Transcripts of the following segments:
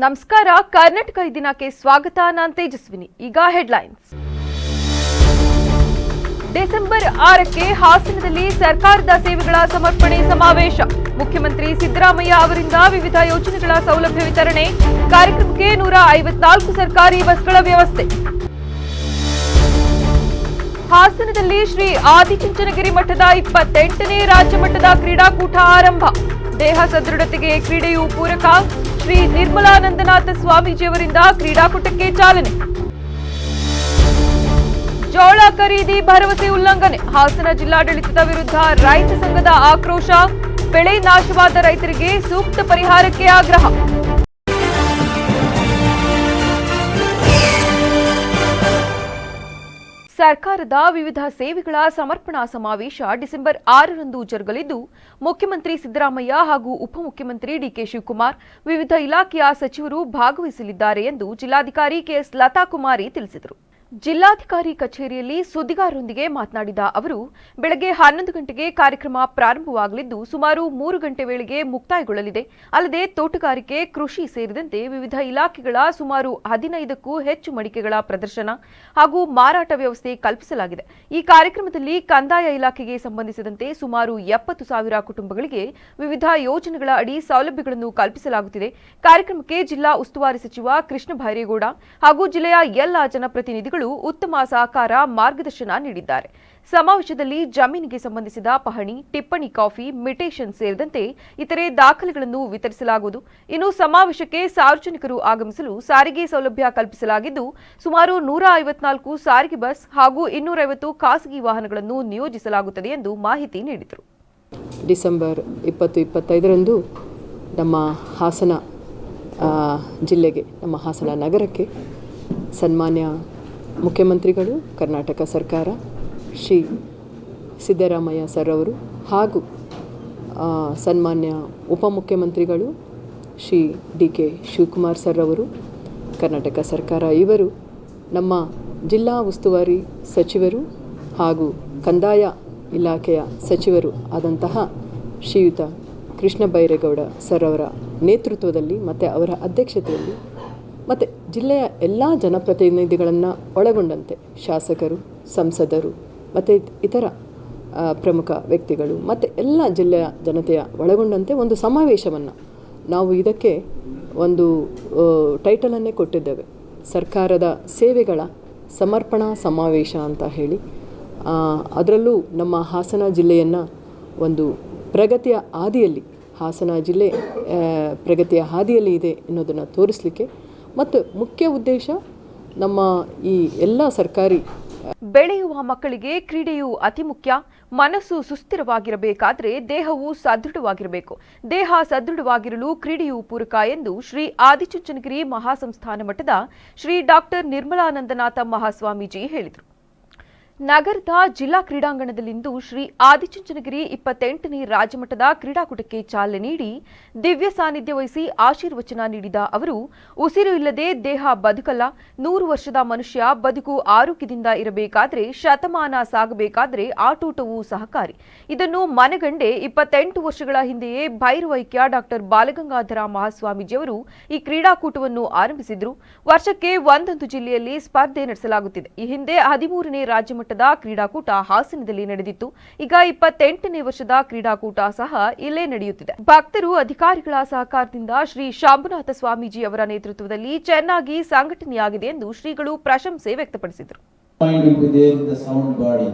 ನಮಸ್ಕಾರ. ಕರ್ನಾಟಕ ಈ ದಿನಕ್ಕೆ ಸ್ವಾಗತ. ನಾನು ತೇಜಸ್ವಿನಿ. ಈಗ ಹೆಡ್ಲೈನ್ಸ್. ಡಿಸೆಂಬರ್ 6ಕ್ಕೆ ಹಾಸನದಲ್ಲಿ ಸರ್ಕಾರದ ಸೇವೆಗಳ ಸಮರ್ಪಣೆ ಸಮಾವೇಶ. ಮುಖ್ಯಮಂತ್ರಿ ಸಿದ್ದರಾಮಯ್ಯ ಅವರಿಂದ ವಿವಿಧ ಯೋಜನೆಗಳ ಸೌಲಭ್ಯ ವಿತರಣೆ. ಕಾರ್ಯಕ್ರಮಕ್ಕೆ 154 ಸರ್ಕಾರಿ ಬಸ್ಗಳ ವ್ಯವಸ್ಥೆ. ಹಾಸನದಲ್ಲಿ ಶ್ರೀ ಆದಿಚುಂಚನಗಿರಿ ಮಠದ 28ನೇ ರಾಜ್ಯ ಮಟ್ಟದ ಕ್ರೀಡಾಕೂಟ ಆರಂಭ. ದೇಹ ಸದೃಢತೆಗೆ ಕ್ರೀಡೆಯು ಪೂರಕ. ಶ್ರೀ ನಿರ್ಮಲಾನಂದನಾಥ ಸ್ವಾಮೀಜಿಯವರಿಂದ ಕ್ರೀಡಾಕೂಟಕ್ಕೆ ಚಾಲನೆ. ಜೋಳ ಖರೀದಿ ಭರವಸೆ ಉಲ್ಲಂಘನೆ. ಹಾಸನ ಜಿಲ್ಲಾಡಳಿತದ ವಿರುದ್ಧ ರೈತ ಸಂಘದ ಆಕ್ರೋಶ. ಬೆಳೆ ನಾಶವಾದ ರೈತರಿಗೆ ಸೂಕ್ತ ಪರಿಹಾರಕ್ಕೆ ಆಗ್ರಹ. ಸರ್ಕಾರದ ವಿವಿಧ ಸೇವೆಗಳ ಸಮರ್ಪಣಾ ಸಮಾವೇಶ ಡಿಸೆಂಬರ್ 6ರಂದು ಜರುಗಲಿದ್ದು, ಮುಖ್ಯಮಂತ್ರಿ ಸಿದ್ದರಾಮಯ್ಯ ಹಾಗೂ ಉಪಮುಖ್ಯಮಂತ್ರಿ ಡಿಕೆ ಶಿವಕುಮಾರ್, ವಿವಿಧ ಇಲಾಖೆಯ ಸಚಿವರು ಭಾಗವಹಿಸಲಿದ್ದಾರೆ ಎಂದು ಜಿಲ್ಲಾಧಿಕಾರಿ ಕೆಎಸ್ ಲತಾಕುಮಾರಿ ತಿಳಿಸಿದರು. ಜಿಲ್ಲಾಧಿಕಾರಿ ಕಚೇರಿಯಲ್ಲಿ ಸುದ್ದಿಗಾರರೊಂದಿಗೆ ಮಾತನಾಡಿದ ಅವರು, ಬೆಳಗ್ಗೆ 11 ಗಂಟೆಗೆ ಕಾರ್ಯಕ್ರಮ ಪ್ರಾರಂಭವಾಗಲಿದ್ದು ಸುಮಾರು 3 ಗಂಟೆ ವೇಳೆಗೆ ಮುಕ್ತಾಯಗೊಳ್ಳಲಿದೆ. ಅಲ್ಲದೆ ತೋಟಗಾರಿಕೆ, ಕೃಷಿ ಸೇರಿದಂತೆ ವಿವಿಧ ಇಲಾಖೆಗಳ ಸುಮಾರು 15ಕ್ಕೂ ಹೆಚ್ಚು ಮಳಿಗೆಗಳ ಪ್ರದರ್ಶನ ಹಾಗೂ ಮಾರಾಟ ವ್ಯವಸ್ಥೆ ಕಲ್ಪಿಸಲಾಗಿದೆ. ಈ ಕಾರ್ಯಕ್ರಮದಲ್ಲಿ ಕಂದಾಯ ಇಲಾಖೆಗೆ ಸಂಬಂಧಿಸಿದಂತೆ ಸುಮಾರು 70,000 ಕುಟುಂಬಗಳಿಗೆ ವಿವಿಧ ಯೋಜನೆಗಳ ಅಡಿ ಸೌಲಭ್ಯಗಳನ್ನು ಕಲ್ಪಿಸಲಾಗುತ್ತಿದೆ. ಕಾರ್ಯಕ್ರಮಕ್ಕೆ ಜಿಲ್ಲಾ ಉಸ್ತುವಾರಿ ಸಚಿವ ಕೃಷ್ಣ ಬೈರೇಗೌಡ ಹಾಗೂ ಜಿಲ್ಲೆಯ ಎಲ್ಲ ಜನಪ್ರತಿನಿಧಿಗಳು ಉತ್ತಮ ಸಹಕಾರ, ಮಾರ್ಗದರ್ಶನ ನೀಡಿದ್ದಾರೆ. ಸಮಾವೇಶದಲ್ಲಿ ಜಮೀನಿಗೆ ಸಂಬಂಧಿಸಿದ ಪಹಣಿ, ಟಿಪ್ಪಣಿ ಕಾಪಿ, ಮಿಟೇಷನ್ ಸೇರಿದಂತೆ ಇತರೆ ದಾಖಲೆಗಳನ್ನು ವಿತರಿಸಲಾಗುವುದು. ಇನ್ನು ಸಮಾವೇಶಕ್ಕೆ ಸಾರ್ವಜನಿಕರು ಆಗಮಿಸಲು ಸಾರಿಗೆ ಸೌಲಭ್ಯ ಕಲ್ಪಿಸಲಾಗಿದ್ದು, ಸುಮಾರು 154 ಸಾರಿಗೆ ಬಸ್ ಹಾಗೂ 250 ಖಾಸಗಿ ವಾಹನಗಳನ್ನು ನಿಯೋಜಿಸಲಾಗುತ್ತದೆ ಎಂದು ಮಾಹಿತಿ ನೀಡಿದರು. ಡಿಸೆಂಬರ್ 20-25ರಂದು ನಮ್ಮ ಹಾಸನ ಜಿಲ್ಲೆಗೆ, ನಮ್ಮ ಹಾಸನ ನಗರಕ್ಕೆ ಸನ್ಮಾನ್ಯ ಮುಖ್ಯಮಂತ್ರಿಗಳು, ಕರ್ನಾಟಕ ಸರ್ಕಾರ, ಶ್ರೀ ಸಿದ್ದರಾಮಯ್ಯ ಸರ್ ಅವರು ಹಾಗೂ ಸನ್ಮಾನ್ಯ ಉಪಮುಖ್ಯಮಂತ್ರಿಗಳು ಶ್ರೀ ಡಿಕೆ ಶಿವಕುಮಾರ್ ಸರ್ ಅವರು, ಕರ್ನಾಟಕ ಸರ್ಕಾರ, ಇವರು ನಮ್ಮ ಜಿಲ್ಲಾ ಉಸ್ತುವಾರಿ ಸಚಿವರು ಹಾಗೂ ಕಂದಾಯ ಇಲಾಖೆಯ ಸಚಿವರು ಆದಂತಹ ಶ್ರೀಯುತ ಕೃಷ್ಣ ಬೈರೇಗೌಡ ಸರ್ ಅವರ ನೇತೃತ್ವದಲ್ಲಿ ಮತ್ತು ಅವರ ಅಧ್ಯಕ್ಷತೆಯಲ್ಲಿ ಮತ್ತು ಜಿಲ್ಲೆಯ ಎಲ್ಲ ಜನಪ್ರತಿನಿಧಿಗಳನ್ನು ಒಳಗೊಂಡಂತೆ ಶಾಸಕರು, ಸಂಸದರು ಮತ್ತು ಇತರ ಪ್ರಮುಖ ವ್ಯಕ್ತಿಗಳು ಮತ್ತು ಎಲ್ಲ ಜಿಲ್ಲೆಯ ಜನತೆಯ ಒಳಗೊಂಡಂತೆ ಒಂದು ಸಮಾವೇಶವನ್ನು ನಾವು ಇದಕ್ಕೆ ಒಂದು ಟೈಟಲನ್ನೇ ಕೊಟ್ಟಿದ್ದೇವೆ, ಸರ್ಕಾರದ ಸೇವೆಗಳ ಸಮರ್ಪಣಾ ಸಮಾವೇಶ ಅಂತ ಹೇಳಿ. ಅದರಲ್ಲೂ ನಮ್ಮ ಹಾಸನ ಜಿಲ್ಲೆಯನ್ನು ಒಂದು ಪ್ರಗತಿಯ ಹಾದಿಯಲ್ಲಿ, ಹಾಸನ ಜಿಲ್ಲೆ ಪ್ರಗತಿಯ ಹಾದಿಯಲ್ಲಿ ಇದೆ ಎನ್ನುವುದನ್ನು ತೋರಿಸಲಿಕ್ಕೆ ಮತ್ತು ಮುಖ್ಯ ಉದ್ದೇಶ ನಮ್ಮ ಈ ಎಲ್ಲ ಸರ್ಕಾರಿ ಬೆಳೆಯುವ ಮಕ್ಕಳಿಗೆ ಕ್ರೀಡೆಯು ಅತಿ ಮುಖ್ಯ. ಮನಸ್ಸು ಸುಸ್ಥಿರವಾಗಿರಬೇಕಾದರೆ ದೇಹವು ಸದೃಢವಾಗಿರಬೇಕು. ದೇಹ ಸದೃಢವಾಗಿರಲು ಕ್ರೀಡೆಯು ಪೂರಕ ಎಂದು ಶ್ರೀ ಆದಿಚುಂಚನಗಿರಿ ಮಹಾಸಂಸ್ಥಾನ ಮಠದ ಶ್ರೀ ಡಾಕ್ಟರ್ ನಿರ್ಮಲಾನಂದನಾಥ ಮಹಾಸ್ವಾಮೀಜಿ ಹೇಳಿದರು. ನಗರದ ಜಿಲ್ಲಾ ಕ್ರೀಡಾಂಗಣದಲ್ಲಿಂದು ಶ್ರೀ ಆದಿಚುಂಚನಗಿರಿ 28ನೇ ರಾಜ್ಯಮಟ್ಟದ ಕ್ರೀಡಾಕೂಟಕ್ಕೆ ಚಾಲನೆ ನೀಡಿ ದಿವ್ಯ ಸಾನ್ನಿಧ್ಯ ವಹಿಸಿ ಆಶೀರ್ವಚನ ನೀಡಿದ ಅವರು, ಉಸಿರು ಇಲ್ಲದೆ ದೇಹ ಬದುಕಲ್ಲ. 100 ವರ್ಷದ ಮನುಷ್ಯ ಬದುಕು ಆರೋಗ್ಯದಿಂದ ಇರಬೇಕಾದ್ರೆ, ಶತಮಾನ ಸಾಗಬೇಕಾದ್ರೆ ಆಟೋಟವೂ ಸಹಕಾರಿ. ಇದನ್ನು ಮನಗಂಡೆ 28 ವರ್ಷಗಳ ಹಿಂದೆಯೇ ಭೈರವೈಕ್ಯ ಡಾಕ್ಟರ್ ಬಾಲಗಂಗಾಧರ ಮಹಾಸ್ವಾಮೀಜಿಯವರು ಈ ಕ್ರೀಡಾಕೂಟವನ್ನು ಆರಂಭಿಸಿದ್ರು. ವರ್ಷಕ್ಕೆ ಒಂದೊಂದು ಜಿಲ್ಲೆಯಲ್ಲಿ ಸ್ಪರ್ಧೆ ನಡೆಸಲಾಗುತ್ತಿದೆ. ಈ ಹಿಂದೆ 13ನೇ ರಾಜ್ಯ ಮಟ್ಟದ ಕ್ರೀಡಾಕೂಟ ಹಾಸನದಲ್ಲಿ ನಡೆದಿತ್ತು. ಈಗ 28ನೇ ವರ್ಷದ ಕ್ರೀಡಾಕೂಟ ಸಹ ಇಲ್ಲೇ ನಡೆಯುತ್ತಿದೆ. ಭಕ್ತರು, ಅಧಿಕಾರಿಗಳ ಸಹಕಾರದಿಂದ ಶ್ರೀ ಶಾಂಭುನಾಥ ಸ್ವಾಮೀಜಿ ಅವರ ನೇತೃತ್ವದಲ್ಲಿ ಚೆನ್ನಾಗಿ ಸಂಘಟನೆಯಾಗಿದೆ ಎಂದು ಶ್ರೀಗಳು ಪ್ರಶಂಸೆ ವ್ಯಕ್ತಪಡಿಸಿದರು.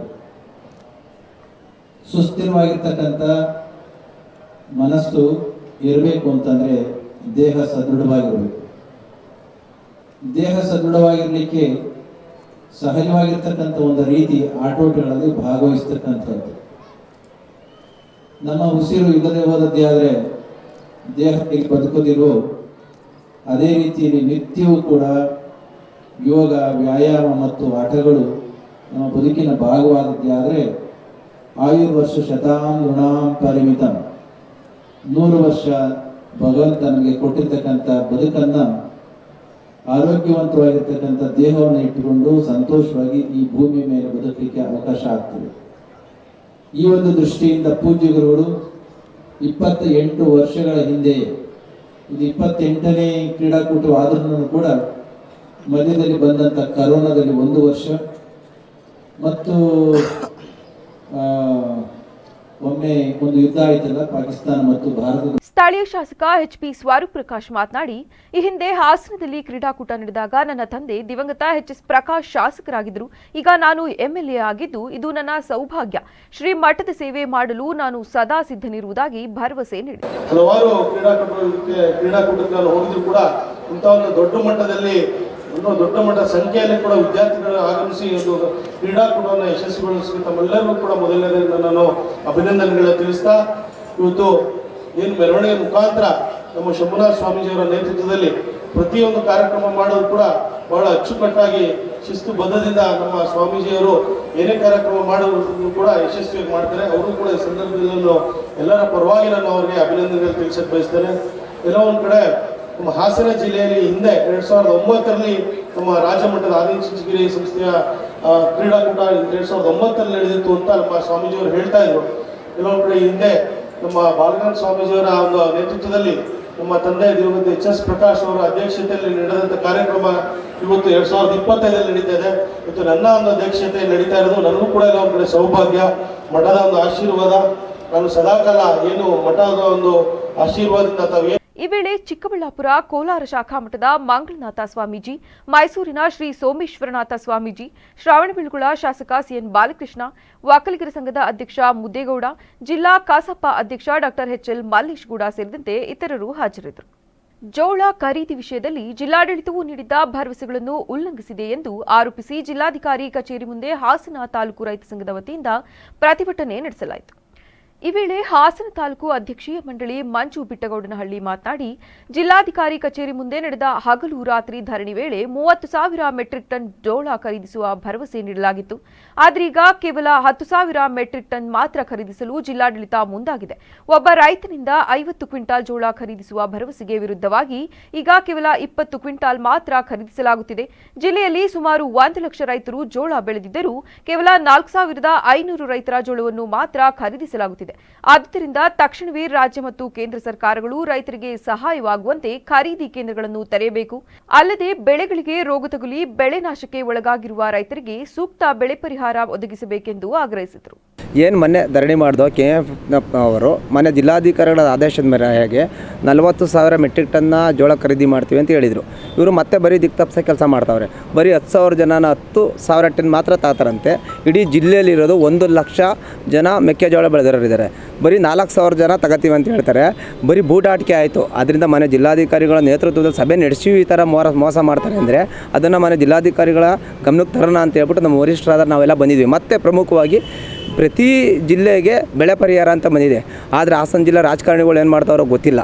ಸುಸ್ಥಿರವಾಗಿರ್ತಕ್ಕಂಥ ಮನಸ್ಸು ಇರಬೇಕು ಅಂತಂದ್ರೆ ದೇಹ ಸದೃಢವಾಗಿರಬೇಕು. ದೇಹ ಸದೃಢವಾಗಿರ್ಲಿಕ್ಕೆ ಸಹಜವಾಗಿರ್ತಕ್ಕಂಥ ಒಂದು ರೀತಿ ಆಟೋಟಗಳಲ್ಲಿ ಭಾಗವಹಿಸ್ತಕ್ಕಂಥದ್ದು. ನಮ್ಮ ಉಸಿರು ಇಲ್ಲದೆ ಹೋದದ್ದೇ ಆದರೆ ದೇಹಕ್ಕೆ ಬದುಕೋದಿರೋ, ಅದೇ ರೀತಿಯಲ್ಲಿ ನಿತ್ಯವೂ ಕೂಡ ಯೋಗ, ವ್ಯಾಯಾಮ ಮತ್ತು ಆಟಗಳು ನಮ್ಮ ಬದುಕಿನ ಭಾಗವಾದದ್ದೇ ಆದರೆ ಆಯುರ್ವರ್ಷ ಶತಾಂ ಋಣಾಂ ಪರಿಮಿತಂ, 100 ವರ್ಷ ಭಗವಂತ ನಮಗೆ ಕೊಟ್ಟಿರ್ತಕ್ಕಂಥ ಬದುಕನ್ನು, ಆರೋಗ್ಯವಂತವಾಗಿರ್ತಕ್ಕಂಥ ದೇಹವನ್ನು ಇಟ್ಟುಕೊಂಡು ಸಂತೋಷವಾಗಿ ಈ ಭೂಮಿ ಮೇಲೆ ಬದುಕಲಿಕ್ಕೆ ಅವಕಾಶ ಆಗ್ತದೆ. ಈ ಒಂದು ದೃಷ್ಟಿಯಿಂದ ಪೂಜ್ಯ ಗುರುಗಳು 28 ವರ್ಷಗಳ ಹಿಂದೆ ಇದು 28ನೇ ಕ್ರೀಡಾಕೂಟವಾದ್ರೂ ಕೂಡ ಮಧ್ಯದಲ್ಲಿ ಬಂದಂಥ ಕರೋನಾದಲ್ಲಿ 1 ವರ್ಷ ಮತ್ತು ಒಮ್ಮೆ ಒಂದು ಯುದ್ಧ ಆಯ್ತಲ್ಲ ಪಾಕಿಸ್ತಾನ ಮತ್ತು ಭಾರತದ. ಸ್ಥಳೀಯ ಶಾಸಕ ಎಚ್.ಪಿ. ಸ್ವರೂಪ್ ಪ್ರಕಾಶ್ ಮಾತನಾಡಿ, ಈ ಹಿಂದೆ ಹಾಸನದಲ್ಲಿ ಕ್ರೀಡಾಕೂಟ ನಡೆದಾಗ ನನ್ನ ತಂದೆ ದಿವಂಗತ ಎಚ್.ಎಸ್. ಪ್ರಕಾಶ್ ಶಾಸಕರಾಗಿದ್ದರು. ಈಗ ನಾನು ಎಂಎಲ್ಎ ಆಗಿದ್ದು ಇದು ನನ್ನ ಸೌಭಾಗ್ಯ. ಶ್ರೀ ಮಠದ ಸೇವೆ ಮಾಡಲು ನಾನು ಸದಾ ಸಿದ್ಧನಿರುವುದಾಗಿ ಭರವಸೆ ನೀಡಿದರು. ಹಲವಾರು ಕ್ರೀಡಾಕೂಟಕ್ಕೆ ನಾನು ಹೋಗಿದ್ರು ಕೂಡ ಇಂಥ ಒಂದು ದೊಡ್ಡ ಮಟ್ಟದಲ್ಲಿ ದೊಡ್ಡ ಮಟ್ಟ ಸಂಖ್ಯೆಯಲ್ಲಿ ಕೂಡ ವಿದ್ಯಾರ್ಥಿಗಳು ಆಗಮಿಸಿ ಒಂದು ಕ್ರೀಡಾಕೂಟವನ್ನು ಯಶಸ್ವಿಗೊಳಿಸಿ ತಮ್ಮೆಲ್ಲರಿಗೂ ಕೂಡ ಮೊದಲನೇದರಿಂದ ನಾನು ಅಭಿನಂದನೆಗಳನ್ನು ತಿಳಿಸ್ತಾ, ಇವತ್ತು ಏನು ಮೆರವಣಿಗೆ ಮುಖಾಂತರ ನಮ್ಮ ಶಂಭುನಾಥ ಸ್ವಾಮೀಜಿಯವರ ನೇತೃತ್ವದಲ್ಲಿ ಪ್ರತಿಯೊಂದು ಕಾರ್ಯಕ್ರಮ ಮಾಡೋದು ಕೂಡ ಬಹಳ ಅಚ್ಚುಕಟ್ಟಾಗಿ ಶಿಸ್ತುಬದ್ಧದಿಂದ ನಮ್ಮ ಸ್ವಾಮೀಜಿಯವರು ಏನೇ ಕಾರ್ಯಕ್ರಮ ಮಾಡೋದು ಕೂಡ ಯಶಸ್ವಿಯಾಗಿ ಮಾಡ್ತಾರೆ. ಅವರು ಕೂಡ ಈ ಸಂದರ್ಭದಲ್ಲಿ ಎಲ್ಲರ ಪರವಾಗಿ ನಾನು ಅವರಿಗೆ ಅಭಿನಂದನೆಗಳು ತಿಳಿಸಕ್ಕೆ ಬಯಸ್ತೇನೆ. ಎಲ್ಲೋ ಒಂದು ಕಡೆ ನಮ್ಮ ಹಾಸನ ಜಿಲ್ಲೆಯಲ್ಲಿ ಹಿಂದೆ 2009ರಲ್ಲಿ ನಮ್ಮ ರಾಜ್ಯ ಮಟ್ಟದ ಆದಿಚುಂಚನಗಿರಿ ಸಂಸ್ಥೆಯ ಕ್ರೀಡಾಕೂಟ 2009ರಲ್ಲಿ ನಡೆದಿತ್ತು ಅಂತ ನಮ್ಮ ಸ್ವಾಮೀಜಿಯವರು ಹೇಳ್ತಾ ಇದ್ರು. ಕೆಲವೊಂದು ಕಡೆ ಹಿಂದೆ ನಮ್ಮ ಬಾಲಗಂಗಾಧರ ಸ್ವಾಮೀಜಿಯವರ ಒಂದು ನೇತೃತ್ವದಲ್ಲಿ ನಮ್ಮ ತಂದೆ ದಿವಂಗತ ಎಚ್.ಎಸ್. ಪ್ರಕಾಶ್ ಅವರ ಅಧ್ಯಕ್ಷತೆಯಲ್ಲಿ ನಡೆದಂಥ ಕಾರ್ಯಕ್ರಮ ಇವತ್ತು 2025ರಲ್ಲಿ ನಡೀತಾ ಇದೆ. ಇವತ್ತು ನನ್ನ ಒಂದು ಅಧ್ಯಕ್ಷತೆ ನಡೀತಾ ಇರೋದು ನನಗೂ ಕೂಡ ಎಲ್ಲ ಒಂದು ಕಡೆ ಸೌಭಾಗ್ಯ, ಮಠದ ಒಂದು ಆಶೀರ್ವಾದ. ನಾನು ಸದಾಕಾಲ ಏನು ಮಠದ ಒಂದು ಆಶೀರ್ವಾದದಿಂದ ತಾವು. ಈ ವೇಳೆ ಚಿಕ್ಕಬಳ್ಳಾಪುರ ಕೋಲಾರ ಶಾಖಾ ಮಠದ ಮಂಗಳನಾಥ ಸ್ವಾಮೀಜಿ, ಮೈಸೂರಿನ ಶ್ರೀ ಸೋಮೇಶ್ವರನಾಥ ಸ್ವಾಮೀಜಿ, ಶ್ರವಣಬೆಳಗೊಳ ಶಾಸಕ ಸಿಎನ್ ಬಾಲಕೃಷ್ಣ, ಒಕ್ಕಲಿಗರ ಸಂಘದ ಅಧ್ಯಕ್ಷ ಮುದ್ದೇಗೌಡ, ಜಿಲ್ಲಾ ಕಸಾಪ ಅಧ್ಯಕ್ಷ ಡಾಕ್ಟರ್ ಎಚ್.ಎಲ್. ಮಲ್ಲೇಶ್ ಗೌಡ ಸೇರಿದಂತೆ ಇತರರು ಹಾಜರಿದ್ದರು. ಜೋಳ ಖರೀದಿ ವಿಷಯದಲ್ಲಿ ಜಿಲ್ಲಾಡಳಿತವು ನೀಡಿದ್ದ ಭರವಸೆಗಳನ್ನು ಉಲ್ಲಂಘಿಸಿದೆ ಎಂದು ಆರೋಪಿಸಿ ಜಿಲ್ಲಾಧಿಕಾರಿ ಕಚೇರಿ ಮುಂದೆ ಹಾಸನ ತಾಲೂಕು ರೈತ ಸಂಘದ ವತಿಯಿಂದ ಪ್ರತಿಭಟನೆ ನಡೆಸಲಾಯಿತು. ಈ ವೇಳೆ ಹಾಸನ ತಾಲೂಕು ಅಧ್ಯಕ್ಷೀಯ ಮಂಡಳಿ ಮಂಜು ಬಿಟ್ಟಗೌಡನಹಳ್ಳಿ ಮಾತನಾಡಿ, ಜಿಲ್ಲಾಧಿಕಾರಿ ಕಚೇರಿ ಮುಂದೆ ನಡೆದ ಹಗಲು ರಾತ್ರಿ ಧರಣಿ ವೇಳೆ 30,000 ಮೆಟ್ರಿಕ್ ಟನ್ ಜೋಳ ಖರೀದಿಸುವ ಭರವಸೆ ನೀಡಲಾಗಿತ್ತು. ಆದರೆ ಈಗ ಕೇವಲ 10,000 ಮೆಟ್ರಿಕ್ ಟನ್ ಮಾತ್ರ ಖರೀದಿಸಲು ಜಿಲ್ಲಾಡಳಿತ ಮುಂದಾಗಿದೆ. ಒಬ್ಬ ರೈತನಿಂದ 50 ಕ್ವಿಂಟಾಲ್ ಜೋಳ ಖರೀದಿಸುವ ಭರವಸೆಗೆ ವಿರುದ್ಧವಾಗಿ ಈಗ ಕೇವಲ 20 ಕ್ವಿಂಟಾಲ್ ಮಾತ್ರ ಖರೀದಿಸಲಾಗುತ್ತಿದೆ. ಜಿಲ್ಲೆಯಲ್ಲಿ ಸುಮಾರು 1 ಲಕ್ಷ ರೈತರು ಜೋಳ ಬೆಳೆದಿದ್ದರೂ ಕೇವಲ 4,500 ರೈತರ ಜೋಳವನ್ನು ಮಾತ್ರ ಖರೀದಿಸಲಾಗುತ್ತಿದೆ. ಆದ್ದರಿಂದ ತಕ್ಷಣವೇ ರಾಜ್ಯ ಮತ್ತು ಕೇಂದ್ರ ಸರ್ಕಾರಗಳು ರೈತರಿಗೆ ಸಹಾಯವಾಗುವಂತೆ ಖರೀದಿ ಕೇಂದ್ರಗಳನ್ನು ತೆರೆಯಬೇಕು. ಅಲ್ಲದೆ ಬೆಳೆಗಳಿಗೆ ರೋಗ ತಗುಲಿ ಬೆಳೆ ನಾಶಕ್ಕೆ ಒಳಗಾಗಿರುವ ರೈತರಿಗೆ ಸೂಕ್ತ ಬೆಳೆ ಪರಿಹಾರ ಒದಗಿಸಬೇಕೆಂದು ಆಗ್ರಹಿಸಿದರು. ಏನು ಮೊನ್ನೆ ಧರಣಿ ಮಾಡಿದೋ KF ಅವರು ಮೊನ್ನೆ ಜಿಲ್ಲಾಧಿಕಾರಿಗಳ ಆದೇಶದ ಮೇರೆಗೆ 40,000 ಮೆಟ್ರಿಕ್ ಟನ್ನ ಜೋಳ ಖರೀದಿ ಮಾಡ್ತೀವಿ ಅಂತ ಹೇಳಿದರು. ಇವರು ಮತ್ತೆ ಬರೀ ದಿಕ್ತಪ್ಸ ಕೆಲಸ ಮಾಡ್ತಾವ್ರೆ. ಬರೀ 10,000 ಜನನ 10,000 ಟನ್ ಮಾತ್ರ ತಾತಾರಂತೆ. ಇಡೀ ಜಿಲ್ಲೆಯಲ್ಲಿರೋದು 1 ಲಕ್ಷ ಜನ ಮೆಕ್ಕೆಜೋಳ ಬೆಳೆದಿರೋರಿದ್ದಾರೆ. ಬರೀ 4,000 ಜನ ತಗೋತೀವಿ ಅಂತ ಹೇಳ್ತಾರೆ. ಬರೀ ಬೂಟಾಟಿಕೆ ಆಯಿತು. ಅದರಿಂದ ಮನೆ ಜಿಲ್ಲಾಧಿಕಾರಿಗಳ ನೇತೃತ್ವದಲ್ಲಿ ಸಭೆ ನಡೆಸಿ ಈ ಥರ ಮೋಸ ಮಾಡ್ತಾರೆ ಅಂದರೆ ಅದನ್ನು ಮನೆ ಜಿಲ್ಲಾಧಿಕಾರಿಗಳ ಗಮನಕ್ಕೆ ತರೋಣ ಅಂತ ಹೇಳ್ಬಿಟ್ಟು ನಮ್ಮ ವರಿಷ್ಠರಾದ ನಾವೆಲ್ಲ ಬಂದಿದ್ವಿ. ಮತ್ತು ಪ್ರಮುಖವಾಗಿ ಪ್ರತಿ ಜಿಲ್ಲೆಗೆ ಬೆಳೆ ಪರಿಹಾರ ಅಂತ ಬಂದಿದೆ. ಆದರೆ ಹಾಸನ ಜಿಲ್ಲೆ ರಾಜಕಾರಣಿಗಳು ಏನು ಮಾಡ್ತಾರೋ ಗೊತ್ತಿಲ್ಲ.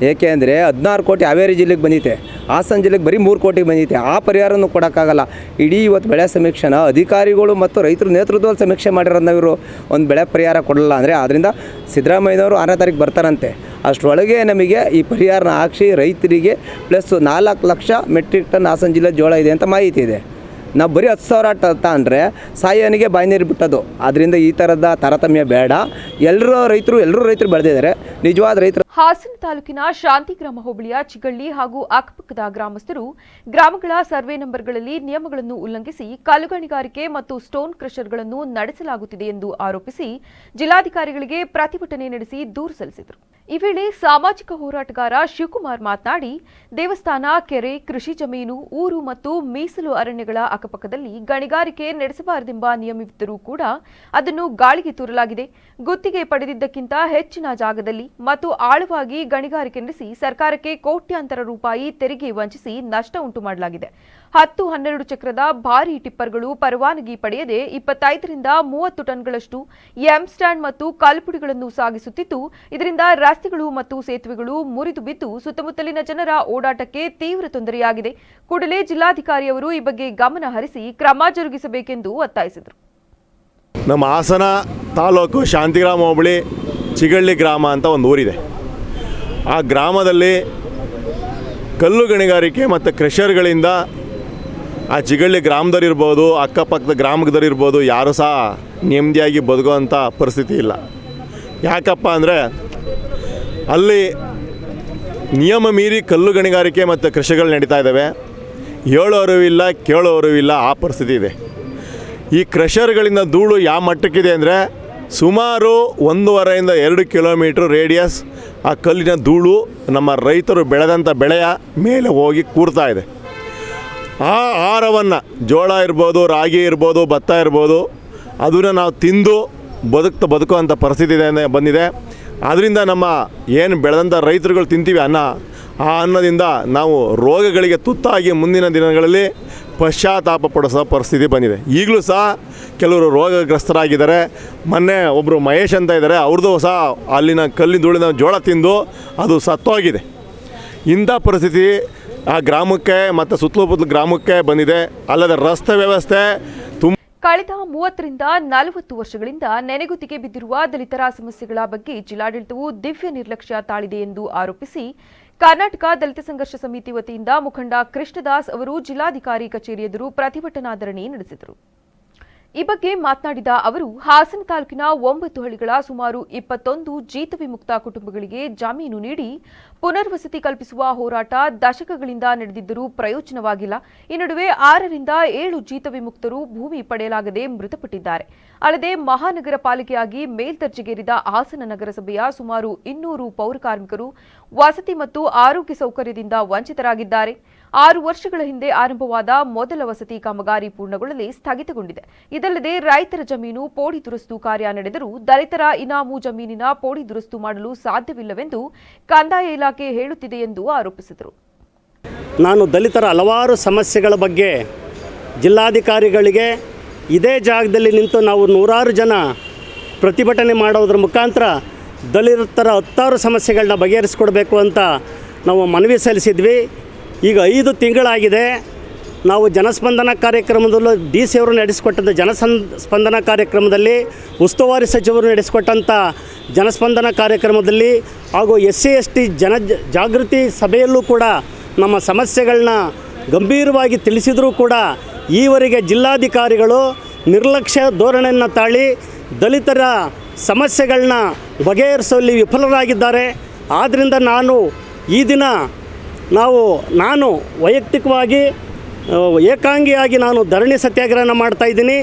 ಏಕೆ ಅಂದರೆ 16 ಕೋಟಿ ಹಾವೇರಿ ಜಿಲ್ಲೆಗೆ ಬಂದಿದೆ, ಹಾಸನ ಜಿಲ್ಲೆಗೆ ಬರೀ 3 ಕೋಟಿಗೆ ಬಂದಿದೆ. ಆ ಪರಿಹಾರನೂ ಕೊಡೋಕ್ಕಾಗಲ್ಲ. ಇಡೀ ಇವತ್ತು ಬೆಳೆ ಸಮೀಕ್ಷೆನ ಅಧಿಕಾರಿಗಳು ಮತ್ತು ರೈತರ ನೇತೃತ್ವದಲ್ಲಿ ಸಮೀಕ್ಷೆ ಮಾಡಿರೋದನ್ನ ಇವರು ಒಂದು ಬೆಳೆ ಪರಿಹಾರ ಕೊಡಲ್ಲ ಅಂದರೆ ಅದರಿಂದ ಸಿದ್ದರಾಮಯ್ಯನವರು 6ನೇ ತಾರೀಕು ಬರ್ತಾರಂತೆ. ಅಷ್ಟರೊಳಗೆ ನಮಗೆ ಈ ಪರಿಹಾರನ ಹಾಕಿಸಿ ರೈತರಿಗೆ plus 4 lakh metric ton Hassan ಜಿಲ್ಲೆ ಜೋಳ ಇದೆ ಅಂತ ಮಾಹಿತಿ ಇದೆ. ನಾವು ಬರೀ 10,000 ಅಂದರೆ ಸಾಯನಿಗೆ ಬಾಯಿ ನೀರು ಬಿಟ್ಟದು. ಅದರಿಂದ ಈ ಥರದ ತಾರತಮ್ಯ ಬೇಡ. ಎಲ್ಲರೂ ರೈತರು ಬೆಳೆದಿದ್ದಾರೆ. ನಿಜವಾದ ರೈತರು. ಹಾಸನ ತಾಲೂಕಿನ ಶಾಂತಿಗ್ರಾಮ ಹೋಬಳಿಯ ಚಿಗಳ್ಳಿ ಹಾಗೂ ಅಕ್ಕಪಕ್ಕದ ಗ್ರಾಮಸ್ಥರು ಗ್ರಾಮಗಳ ಸರ್ವೆ ನಂಬರ್ಗಳಲ್ಲಿ ನಿಯಮಗಳನ್ನು ಉಲ್ಲಂಘಿಸಿ ಕಲ್ಲುಗಣಿಗಾರಿಕೆ ಮತ್ತು ಸ್ಟೋನ್ ಕ್ರಷರ್ಗಳನ್ನು ನಡೆಸಲಾಗುತ್ತಿದೆ ಎಂದು ಆರೋಪಿಸಿ ಜಿಲ್ಲಾಧಿಕಾರಿಗಳಿಗೆ ಪ್ರತಿಭಟನೆ ನಡೆಸಿ ದೂರು ಸಲ್ಲಿಸಿದರು. ಈ ವೇಳೆ ಸಾಮಾಜಿಕ ಹೋರಾಟಗಾರ ಶಿವಕುಮಾರ್ ಮಾತನಾಡಿ, ದೇವಸ್ಥಾನ, ಕೆರೆ, ಕೃಷಿ ಜಮೀನು, ಊರು ಮತ್ತು ಮೀಸಲು ಅರಣ್ಯಗಳ ಅಕ್ಕಪಕ್ಕದಲ್ಲಿ ಗಣಿಗಾರಿಕೆ ನಡೆಸಬಾರದೆಂಬ ನಿಯಮವಿದ್ದರೂ ಕೂಡ ಅದನ್ನು ಗಾಳಿಗೆ ತೂರಲಾಗಿದೆ. ಗುತ್ತಿಗೆ ಪಡೆದಿದ್ದಕ್ಕಿಂತ ಹೆಚ್ಚಿನ ಜಾಗದಲ್ಲಿ ಮತ್ತು ಆಳವಾಗಿ ಗಣಿಗಾರಿಕೆ ನಡೆಸಿ ಸರ್ಕಾರಕ್ಕೆ ಕೋಟ್ಯಾಂತರ ರೂಪಾಯಿ ತೆರಿಗೆ ವಂಚಿಸಿ ನಷ್ಟ ಉಂಟು ಮಾಡಲಾಗಿದೆ. 10-12 ಚಕ್ರದ ಭಾರೀ ಟಿಪ್ಪರ್ಗಳು ಪರವಾನಗಿ ಪಡೆಯದೆ 25ರಿಂದ 30 ಟನ್ಗಳಷ್ಟು ಎಂ ಸ್ಟ್ಯಾಂಡ್ ಮತ್ತು ಕಲ್ಪುಡಿಗಳನ್ನು ಸಾಗಿಸುತ್ತಿದ್ದು, ಇದರಿಂದ ರಸ್ತೆಗಳು ಮತ್ತು ಸೇತುವೆಗಳು ಮುರಿದು ಬಿದ್ದು ಸುತ್ತಮುತ್ತಲಿನ ಜನರ ಓಡಾಟಕ್ಕೆ ತೀವ್ರ ತೊಂದರೆಯಾಗಿದೆ. ಕೂಡಲೇ ಜಿಲ್ಲಾಧಿಕಾರಿಯವರು ಈ ಬಗ್ಗೆ ಗಮನ ಹರಿಸಿ ಕ್ರಮ ಜರುಗಿಸಬೇಕೆಂದು ಒತ್ತಾಯಿಸಿದರು. ನಮ್ಮ ಹಾಸನ ತಾಲೂಕು ಶಾಂತಿಗ್ರಾಮ ಹೋಬಳಿ ಚಿಗಳ್ಳಿ ಗ್ರಾಮ ಅಂತ ಒಂದು ಊರಿದೆ. ಆ ಗ್ರಾಮದಲ್ಲಿ ಕಲ್ಲು ಗಣಿಗಾರಿಕೆ ಮತ್ತು ಕ್ರಷರ್ಗಳಿಂದ ಆ ಚಿಗಳ್ಳಿ ಗ್ರಾಮದವರಿರ್ಬೋದು, ಅಕ್ಕಪಕ್ಕದ ಗ್ರಾಮದವರಿರ್ಬೋದು, ಯಾರೂ ಸಹ ನೆಮ್ಮದಿಯಾಗಿ ನಿಯಮ ಮೀರಿ ಕಲ್ಲು ಗಣಿಗಾರಿಕೆ ಮತ್ತು ಕೃಷಿಗಳು ನಡೀತಾ ಇದ್ದಾವೆ. ಹೇಳೋರು ಇಲ್ಲ, ಕೇಳೋರು ಇಲ್ಲ, ಆ ಪರಿಸ್ಥಿತಿ ಇದೆ. ಈ ಕ್ರಷರ್ಗಳಿಂದ ಧೂಳು ಯಾವ ಮಟ್ಟಕ್ಕಿದೆ ಅಂದರೆ ಸುಮಾರು 1.5 to 2 ಕಿಲೋಮೀಟ್ರ್ ರೇಡಿಯಸ್ ಆ ಕಲ್ಲಿನ ಧೂಳು ನಮ್ಮ ರೈತರು ಬೆಳೆದಂಥ ಬೆಳೆಯ ಮೇಲೆ ಹೋಗಿ ಕೂರ್ತಾ ಇದೆ. ಆ ಆಹಾರವನ್ನು, ಜೋಳ ಇರ್ಬೋದು, ರಾಗಿ ಇರ್ಬೋದು, ಭತ್ತ ಇರ್ಬೋದು, ಅದನ್ನು ನಾವು ತಿಂದು ಬದುಕುವಂಥ ಪರಿಸ್ಥಿತಿ ಬಂದಿದೆ. ಆದ್ದರಿಂದ ನಮ್ಮ ಏನು ಬೆಳೆದಂಥ ರೈತರುಗಳು ತಿಂತೀವಿ ಅನ್ನ, ಆ ಅನ್ನದಿಂದ ನಾವು ರೋಗಗಳಿಗೆ ತುತ್ತಾಗಿ ಮುಂದಿನ ದಿನಗಳಲ್ಲಿ ಪಶ್ಚಾತ್ತಾಪ ಪಡಿಸೋ ಪರಿಸ್ಥಿತಿ ಬಂದಿದೆ. ಈಗಲೂ ಸಹ ಕೆಲವರು ರೋಗಗ್ರಸ್ತರಾಗಿದ್ದಾರೆ. ಮೊನ್ನೆ ಒಬ್ಬರು ಮಹೇಶ್ ಅಂತ ಇದ್ದಾರೆ, ಅವ್ರದ್ದು ಸಹ ಅಲ್ಲಿನ ಕಲ್ಲಿನ ಧೂಳಿನ ಜೋಳ ತಿಂದು ಅದು ಸತ್ತೋಗಿದೆ. ಇಂಥ ಪರಿಸ್ಥಿತಿ ಆ ಗ್ರಾಮಕ್ಕೆ ಮತ್ತು ಸುತ್ತಮುತ್ತಲ ಗ್ರಾಮಕ್ಕೆ ಬಂದಿದೆ. ಅಲ್ಲದೆ ರಸ್ತೆ ವ್ಯವಸ್ಥೆ ಕಳೆದ 30 ರಿಂದ 40 ವರ್ಷಗಳಿಂದ ನೆನೆಗುದಿಗೆ ಬಿದ್ದಿರುವ ದಲಿತರ ಸಮಸ್ಯೆಗಳ ಬಗ್ಗೆ ಜಿಲ್ಲಾಡಳಿತವು ದಿವ್ಯ ನಿರ್ಲಕ್ಷ್ಯ ತಾಳಿದೆ ಎಂದು ಆರೋಪಿಸಿ ಕರ್ನಾಟಕ ದಲಿತ ಸಂಘರ್ಷ ಸಮಿತಿ ವತಿಯಿಂದ ಮುಖಂಡ ಕೃಷ್ಣದಾಸ್ ಅವರು ಜಿಲ್ಲಾಧಿಕಾರಿ ಕಚೇರಿ ಎದುರು ಪ್ರತಿಭಟನಾ ಧರಣಿ ನಡೆಸಿದರು. ಈ ಬಗ್ಗೆ ಮಾತನಾಡಿದ ಅವರು, ಹಾಸನ ತಾಲೂಕಿನ 9 ಹಳ್ಳಿಗಳ ಸುಮಾರು 21 ಜೀತ ವಿಮುಕ್ತ ಕುಟುಂಬಗಳಿಗೆ ಜಾಮೀನು ನೀಡಿ ಪುನರ್ವಸತಿ ಕಲ್ಪಿಸುವ ಹೋರಾಟ ದಶಕಗಳಿಂದ ನಡೆದಿದ್ದರೂ ಪ್ರಯೋಜನವಾಗಿಲ್ಲ. ಈ ನಡುವೆ 6 ರಿಂದ 7 ಜೀತ ವಿಮುಕ್ತರು ಭೂಮಿ ಪಡೆಯಲಾಗದೆ ಮೃತಪಟ್ಟಿದ್ದಾರೆ. ಅಲ್ಲದೆ ಮಹಾನಗರ ಪಾಲಿಕೆಯಾಗಿ ಮೇಲ್ದರ್ಜೆಗೇರಿದ ಹಾಸನ ನಗರಸಭೆಯ ಸುಮಾರು 200 ಪೌರ ಕಾರ್ಮಿಕರು ವಸತಿ ಮತ್ತು ಆರೋಗ್ಯ ಸೌಕರ್ಯದಿಂದ ವಂಚಿತರಾಗಿದ್ದಾರೆ. 6 ವರ್ಷಗಳ ಹಿಂದೆ ಆರಂಭವಾದ ಮೊದಲ ವಸತಿ ಕಾಮಗಾರಿ ಪೂರ್ಣಗೊಳ್ಳದೆ ಸ್ಥಗಿತಗೊಂಡಿದೆ. ಇದಲ್ಲದೆ ರೈತರ ಜಮೀನು ಪೋಡಿ ದುರಸ್ತು ಕಾರ್ಯ ನಡೆದರೂ ದಲಿತರ ಇನಾಮು ಜಮೀನಿನ ಪೋಡಿ ದುರಸ್ತು ಮಾಡಲು ಸಾಧ್ಯವಿಲ್ಲವೆಂದು ಕಂದಾಯ ಇಲಾಖೆ ಹೇಳುತ್ತಿದೆ ಎಂದು ಆರೋಪಿಸಿದರು. ನಾನು ದಲಿತರ ಹಲವಾರು ಸಮಸ್ಯೆಗಳ ಬಗ್ಗೆ ಜಿಲ್ಲಾಧಿಕಾರಿಗಳಿಗೆ ಇದೇ ಜಾಗದಲ್ಲಿ ನಿಂತು ನಾವು 100 ಜನ ಪ್ರತಿಭಟನೆ ಮಾಡೋದ್ರ ಮುಖಾಂತರ ದಲಿತರ 10 ಸಮಸ್ಯೆಗಳನ್ನ ಬಗೆಹರಿಸಿಕೊಡ್ಬೇಕು ಅಂತ ನಾವು ಮನವಿ ಸಲ್ಲಿಸಿದ್ವಿ. ಈಗ 5 ತಿಂಗಳಾಗಿದೆ. ನಾವು ಜನಸ್ಪಂದನ ಕಾರ್ಯಕ್ರಮದಲ್ಲೂ DC ಅವರು ನಡೆಸಿಕೊಟ್ಟಂಥ ಜನಸ್ಪಂದನ ಕಾರ್ಯಕ್ರಮದಲ್ಲಿ, ಉಸ್ತುವಾರಿ ಸಚಿವರು ನಡೆಸಿಕೊಟ್ಟಂಥ ಜನಸ್ಪಂದನ ಕಾರ್ಯಕ್ರಮದಲ್ಲಿ ಹಾಗೂ SC ST ಜಾಗೃತಿ ಸಭೆಯಲ್ಲೂ ಕೂಡ ನಮ್ಮ ಸಮಸ್ಯೆಗಳನ್ನ ಗಂಭೀರವಾಗಿ ತಿಳಿಸಿದರೂ ಕೂಡ ಈವರೆಗೆ ಜಿಲ್ಲಾಧಿಕಾರಿಗಳು ನಿರ್ಲಕ್ಷ್ಯ ಧೋರಣೆಯನ್ನು ತಾಳಿ ದಲಿತರ ಸಮಸ್ಯೆಗಳನ್ನ ಬಗೆಹರಿಸುವಲ್ಲಿ ವಿಫಲರಾಗಿದ್ದಾರೆ. ಆದ್ದರಿಂದ ಈ ದಿನ ನಾನು ವೈಯಕ್ತಿಕವಾಗಿ ಏಕಾಂಗಿಯಾಗಿ ನಾನು ಧರಣಿ ಸತ್ಯಾಗ್ರಹನ ಮಾಡ್ತಾಯಿದ್ದೀನಿ.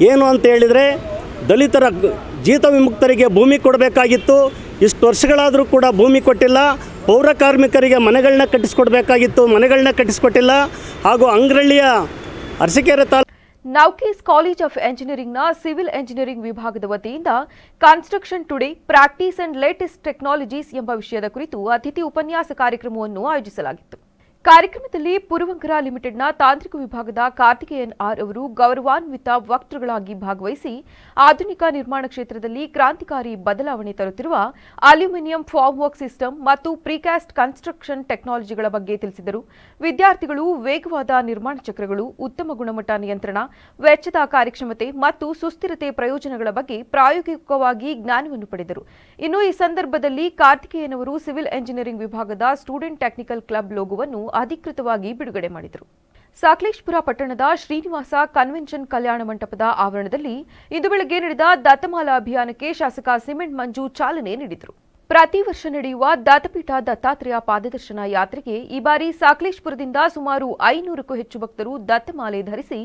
ಏನು ಅಂತ ಹೇಳಿದರೆ, ದಲಿತರ ಜೀತ ವಿಮುಕ್ತರಿಗೆ ಭೂಮಿ ಕೊಡಬೇಕಾಗಿತ್ತು. ಇಷ್ಟು ವರ್ಷಗಳಾದರೂ ಕೂಡ ಭೂಮಿ ಕೊಟ್ಟಿಲ್ಲ. ಪೌರ ಕಾರ್ಮಿಕರಿಗೆ ಮನೆಗಳನ್ನ ಕಟ್ಟಿಸ್ಕೊಡ್ಬೇಕಾಗಿತ್ತು, ಮನೆಗಳನ್ನ ಕಟ್ಟಿಸ್ಕೊಟ್ಟಿಲ್ಲ. ಹಾಗೂ ಅಂಗ್ರಳ್ಳಿಯ ಅರಸೀಕೆರೆ ನೌಕೇಸ್ ಕಾಲೇಜ್ ಆಫ್ ಎಂಜಿನಿಯರಿಂಗ್ನ ಸಿವಿಲ್ ಎಂಜಿನಿಯರಿಂಗ್ ವಿಭಾಗದ ವತಿಯಿಂದ construction today practice and latest technologies ಎಂಬ ವಿಷಯದ ಕುರಿತು ಅತಿಥಿ ಉಪನ್ಯಾಸ ಕಾರ್ಯಕ್ರಮವನ್ನು ಆಯೋಜಿಸಲಾಗಿತ್ತು. ಕಾರ್ಯಕ್ರಮದಲ್ಲಿ ಪುರವಂಕರ ಲಿಮಿಟೆಡ್ನ ತಾಂತ್ರಿಕ ವಿಭಾಗದ ಕಾರ್ತಿಕೇಯನ್ ಆರ್ ಅವರು ಗೌರವಾನ್ವಿತ ವಕ್ತೃಗಳಾಗಿ ಭಾಗವಹಿಸಿ ಆಧುನಿಕ ನಿರ್ಮಾಣ ಕ್ಷೇತ್ರದಲ್ಲಿ ಕ್ರಾಂತಿಕಾರಿ ಬದಲಾವಣೆ ತರುತ್ತಿರುವ ಅಲ್ಯೂಮಿನಿಯಂ ಫಾರ್ಮ್ ವರ್ಕ್ ಸಿಸ್ಟಮ್ ಮತ್ತು ಪ್ರಿಕಾಸ್ಟ್ ಕನ್ಸ್ಟ್ರಕ್ಷನ್ ಟೆಕ್ನಾಲಜಿಗಳ ಬಗ್ಗೆ ತಿಳಿಸಿದರು. ವಿದ್ಯಾರ್ಥಿಗಳು ವೇಗವಾದ ನಿರ್ಮಾಣ ಚಕ್ರಗಳು, ಉತ್ತಮ ಗುಣಮಟ್ಟ ನಿಯಂತ್ರಣ, ವೆಚ್ಚದ ಕಾರ್ಯಕ್ಷಮತೆ ಮತ್ತು ಸುಸ್ಥಿರತೆ ಪ್ರಯೋಜನಗಳ ಬಗ್ಗೆ ಪ್ರಾಯೋಗಿಕವಾಗಿ ಜ್ಞಾನವನ್ನು ಪಡೆದರು. ಇನ್ನು ಈ ಸಂದರ್ಭದಲ್ಲಿ ಕಾರ್ತಿಕೇಯನ್ ಅವರು ಸಿವಿಲ್ ಎಂಜಿನಿಯರಿಂಗ್ ವಿಭಾಗದ ಸ್ಟೂಡೆಂಟ್ ಟೆಕ್ನಿಕಲ್ ಕ್ಲಬ್ ಲೋಗೋವನ್ನು ಅಧಿಕೃತವಾಗಿ ಬಿಡುಗಡೆ ಮಾಡಿದರು. ಸಾಕ್ಲೇಶ್ಪುರ ಪಟ್ಟಣದ ಶ್ರೀನಿವಾಸ ಕನ್ವೆನ್ಷನ್ ಕಲ್ಯಾಣ ಮಂಟಪದ ಆವರಣದಲ್ಲಿ ಇಂದು ಬೆಳಗ್ಗೆ ನಡೆದ ದತ್ತಮಾಲಾ ಅಭಿಯಾನಕ್ಕೆ ಶಾಸಕ ಸಿಮೆಂಟ್ ಮಂಜು ಚಾಲನೆ ನೀಡಿದರು. ಪ್ರತಿ ವರ್ಷ ನಡೆಯುವ ದತ್ತಪೀಠ ದತ್ತಾತ್ರೇಯ ಪಾದದರ್ಶನ ಯಾತ್ರೆಗೆ ಈ ಬಾರಿ ಸಾಕ್ಲೇಶ್ಪುರದಿಂದ ಸುಮಾರು 500ಕ್ಕೂ ಹೆಚ್ಚು ಭಕ್ತರು ದತ್ತಮಾಲೆ ಧರಿಸಿ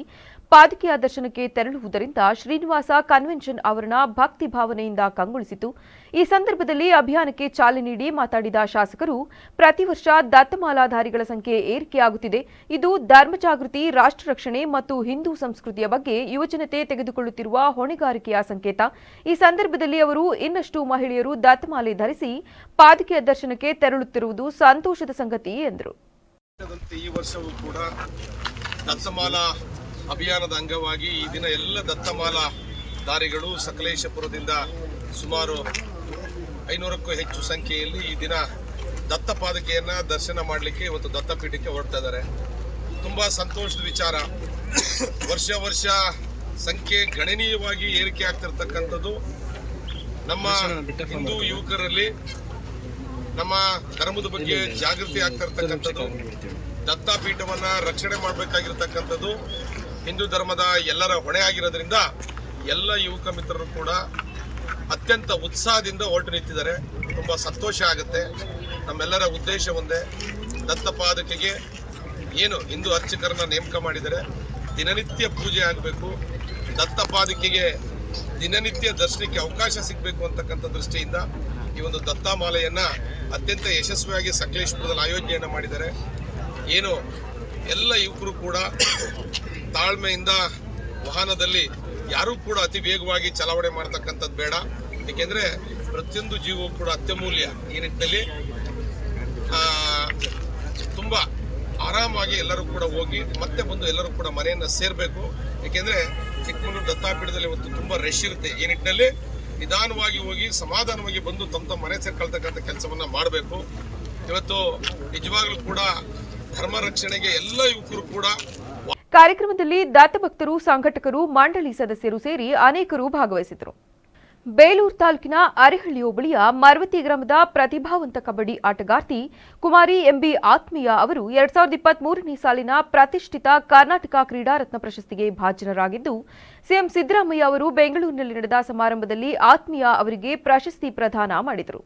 ಪಾದುಕೆಯ ದರ್ಶನಕ್ಕೆ ತೆರಳುವುದರಿಂದ ಶ್ರೀನಿವಾಸ ಕನ್ವೆನ್ಷನ್ ಆವರಣ ಭಕ್ತಿ ಭಾವನೆಯಿಂದ ಕಂಗೊಳಿಸಿತು. ಈ ಸಂದರ್ಭದಲ್ಲಿ ಅಭಿಯಾನಕ್ಕೆ ಚಾಲನೆ ನೀಡಿ ಮಾತನಾಡಿದ ಶಾಸಕರು, ಪ್ರತಿ ವರ್ಷ ದತ್ತಮಾಲಾಧಾರಿಗಳ ಸಂಖ್ಯೆ ಏರಿಕೆಯಾಗುತ್ತಿದೆ. ಇದು ಧರ್ಮ ಜಾಗೃತಿ, ರಾಷ್ಟ್ರ ರಕ್ಷಣೆ ಮತ್ತು ಹಿಂದೂ ಸಂಸ್ಕೃತಿಯ ಬಗ್ಗೆ ಯುವಜನತೆ ತೆಗೆದುಕೊಳ್ಳುತ್ತಿರುವ ಹೊಣೆಗಾರಿಕೆಯ ಸಂಕೇತ. ಈ ಸಂದರ್ಭದಲ್ಲಿ ಅವರು ಇನ್ನಷ್ಟು ಮಹಿಳೆಯರು ದತ್ತಮಾಲೆ ಧರಿಸಿ ಪಾದುಕೆಯ ದರ್ಶನಕ್ಕೆ ತೆರಳುತ್ತಿರುವುದು ಸಂತೋಷದ ಸಂಗತಿ ಎಂದರು. ಈ ವರ್ಷವೂ ಕೂಡ ದತ್ತಮಾಲಾ ಅಭಿಯಾನದ ಅಂಗವಾಗಿ ಈ ದಿನ ಎಲ್ಲ ದತ್ತಮಾಲಾ ದಾರಿಗಳು ಸಕಲೇಶಪುರದಿಂದ ಸುಮಾರು 500ಕ್ಕೂ ಹೆಚ್ಚು ಸಂಖ್ಯೆಯಲ್ಲಿ ಈ ದಿನ ದತ್ತಪಾದಕೆಯನ್ನು ದರ್ಶನ ಮಾಡಲಿಕ್ಕೆ ಇವತ್ತು ದತ್ತಪೀಠಕ್ಕೆ ಹೊರಡ್ತಾ ಇದ್ದಾರೆ. ತುಂಬ ಸಂತೋಷದ ವಿಚಾರ. ವರ್ಷ ಸಂಖ್ಯೆ ಗಣನೀಯವಾಗಿ ಏರಿಕೆ ಆಗ್ತಿರ್ತಕ್ಕಂಥದ್ದು ನಮ್ಮ ಹಿಂದೂ ಯುವಕರಲ್ಲಿ ನಮ್ಮ ಧರ್ಮದ ಬಗ್ಗೆ ಜಾಗೃತಿ ಆಗ್ತಿರ್ತಕ್ಕಂಥದ್ದು, ದತ್ತಪೀಠವನ್ನು ರಕ್ಷಣೆ ಮಾಡಬೇಕಾಗಿರ್ತಕ್ಕಂಥದ್ದು ಹಿಂದೂ ಧರ್ಮದ ಎಲ್ಲರ ಹೊಣೆ ಆಗಿರೋದ್ರಿಂದ ಎಲ್ಲ ಯುವಕ ಮಿತ್ರರು ಕೂಡ ಅತ್ಯಂತ ಉತ್ಸಾಹದಿಂದ ಹೊರಟು ನಿಂತಿದ್ದಾರೆ. ತುಂಬ ಸಂತೋಷ ಆಗುತ್ತೆ. ನಮ್ಮೆಲ್ಲರ ಉದ್ದೇಶ ಒಂದೇ, ದತ್ತಪಾದಕೆಗೆ ಏನು ಹಿಂದೂ ಅರ್ಚಕರನ್ನ ನೇಮಕ ಮಾಡಿದರೆ ದಿನನಿತ್ಯ ಪೂಜೆ ಆಗಬೇಕು, ದತ್ತಪಾದಕೆಗೆ ದಿನನಿತ್ಯ ದರ್ಶನಕ್ಕೆ ಅವಕಾಶ ಸಿಗಬೇಕು ಅಂತಕ್ಕಂಥ ದೃಷ್ಟಿಯಿಂದ ಈ ಒಂದು ದತ್ತಮಾಲೆಯನ್ನು ಅತ್ಯಂತ ಯಶಸ್ವಿಯಾಗಿ ಸಕಲೇಶಪುರದಲ್ಲಿ ಆಯೋಜನೆಯನ್ನು ಮಾಡಿದ್ದಾರೆ. ಏನು ಎಲ್ಲ ಯುವಕರು ಕೂಡ ತಾಳ್ಮೆಯಿಂದ ವಾಹನದಲ್ಲಿ ಯಾರೂ ಕೂಡ ಅತಿ ವೇಗವಾಗಿ ಚಲಾವಣೆ ಮಾಡ್ತಕ್ಕಂಥದ್ದು ಬೇಡ. ಏಕೆಂದರೆ ಪ್ರತಿಯೊಂದು ಜೀವವೂ ಕೂಡ ಅತ್ಯಮೂಲ್ಯ. ಈ ನಿಟ್ಟಿನಲ್ಲಿ ತುಂಬ ಆರಾಮಾಗಿ ಎಲ್ಲರೂ ಕೂಡ ಹೋಗಿ ಮತ್ತೆ ಬಂದು ಎಲ್ಲರೂ ಕೂಡ ಮನೆಯನ್ನು ಸೇರಬೇಕು. ಏಕೆಂದರೆ ಚಿಕ್ಕಮಗಳೂರು ದತ್ತಾಪೀಠದಲ್ಲಿ ಇವತ್ತು ತುಂಬ ರಶ್ ಇರುತ್ತೆ. ಈ ನಿಟ್ಟಿನಲ್ಲಿ ನಿಧಾನವಾಗಿ ಹೋಗಿ ಸಮಾಧಾನವಾಗಿ ಬಂದು ತಮ್ಮ ಮನೆ ಸೇರ್ಕೊಳ್ತಕ್ಕಂಥ ಕೆಲಸವನ್ನು ಮಾಡಬೇಕು. ಇವತ್ತು ನಿಜವಾಗ್ಲೂ ಕೂಡ ಧರ್ಮ ರಕ್ಷಣೆಗೆ ಎಲ್ಲ ಯುವಕರು ಕೂಡ. ಕಾರ್ಯಕ್ರಮದಲ್ಲಿ ದತ್ತಭಕ್ತರು, ಸಂಘಟಕರು, ಮಂಡಳಿ ಸದಸ್ಯರು ಸೇರಿ ಅನೇಕರು ಭಾಗವಹಿಸಿದರು. ಬೇಲೂರು ತಾಲೂಕಿನ ಅರೆಹಳ್ಳಿ ಹೋಬಳಿಯ ಮರವತಿ ಗ್ರಾಮದ ಪ್ರತಿಭಾವಂತ ಕಬಡ್ಡಿ ಆಟಗಾರ್ತಿ ಕುಮಾರಿ ಎಂಬಿ ಆತ್ಮೀಯ ಅವರು 2023ನೇ ಸಾಲಿನ ಪ್ರತಿಷ್ಠಿತ ಕರ್ನಾಟಕ ಕ್ರೀಡಾ ರತ್ನ ಪ್ರಶಸ್ತಿಗೆ ಭಾಜನರಾಗಿದ್ದು, ಸಿಎಂ ಸಿದ್ದರಾಮಯ್ಯ ಅವರು ಬೆಂಗಳೂರಿನಲ್ಲಿ ನಡೆದ ಸಮಾರಂಭದಲ್ಲಿ ಆತ್ಮೀಯ ಅವರಿಗೆ ಪ್ರಶಸ್ತಿ ಪ್ರದಾನ ಮಾಡಿದರು.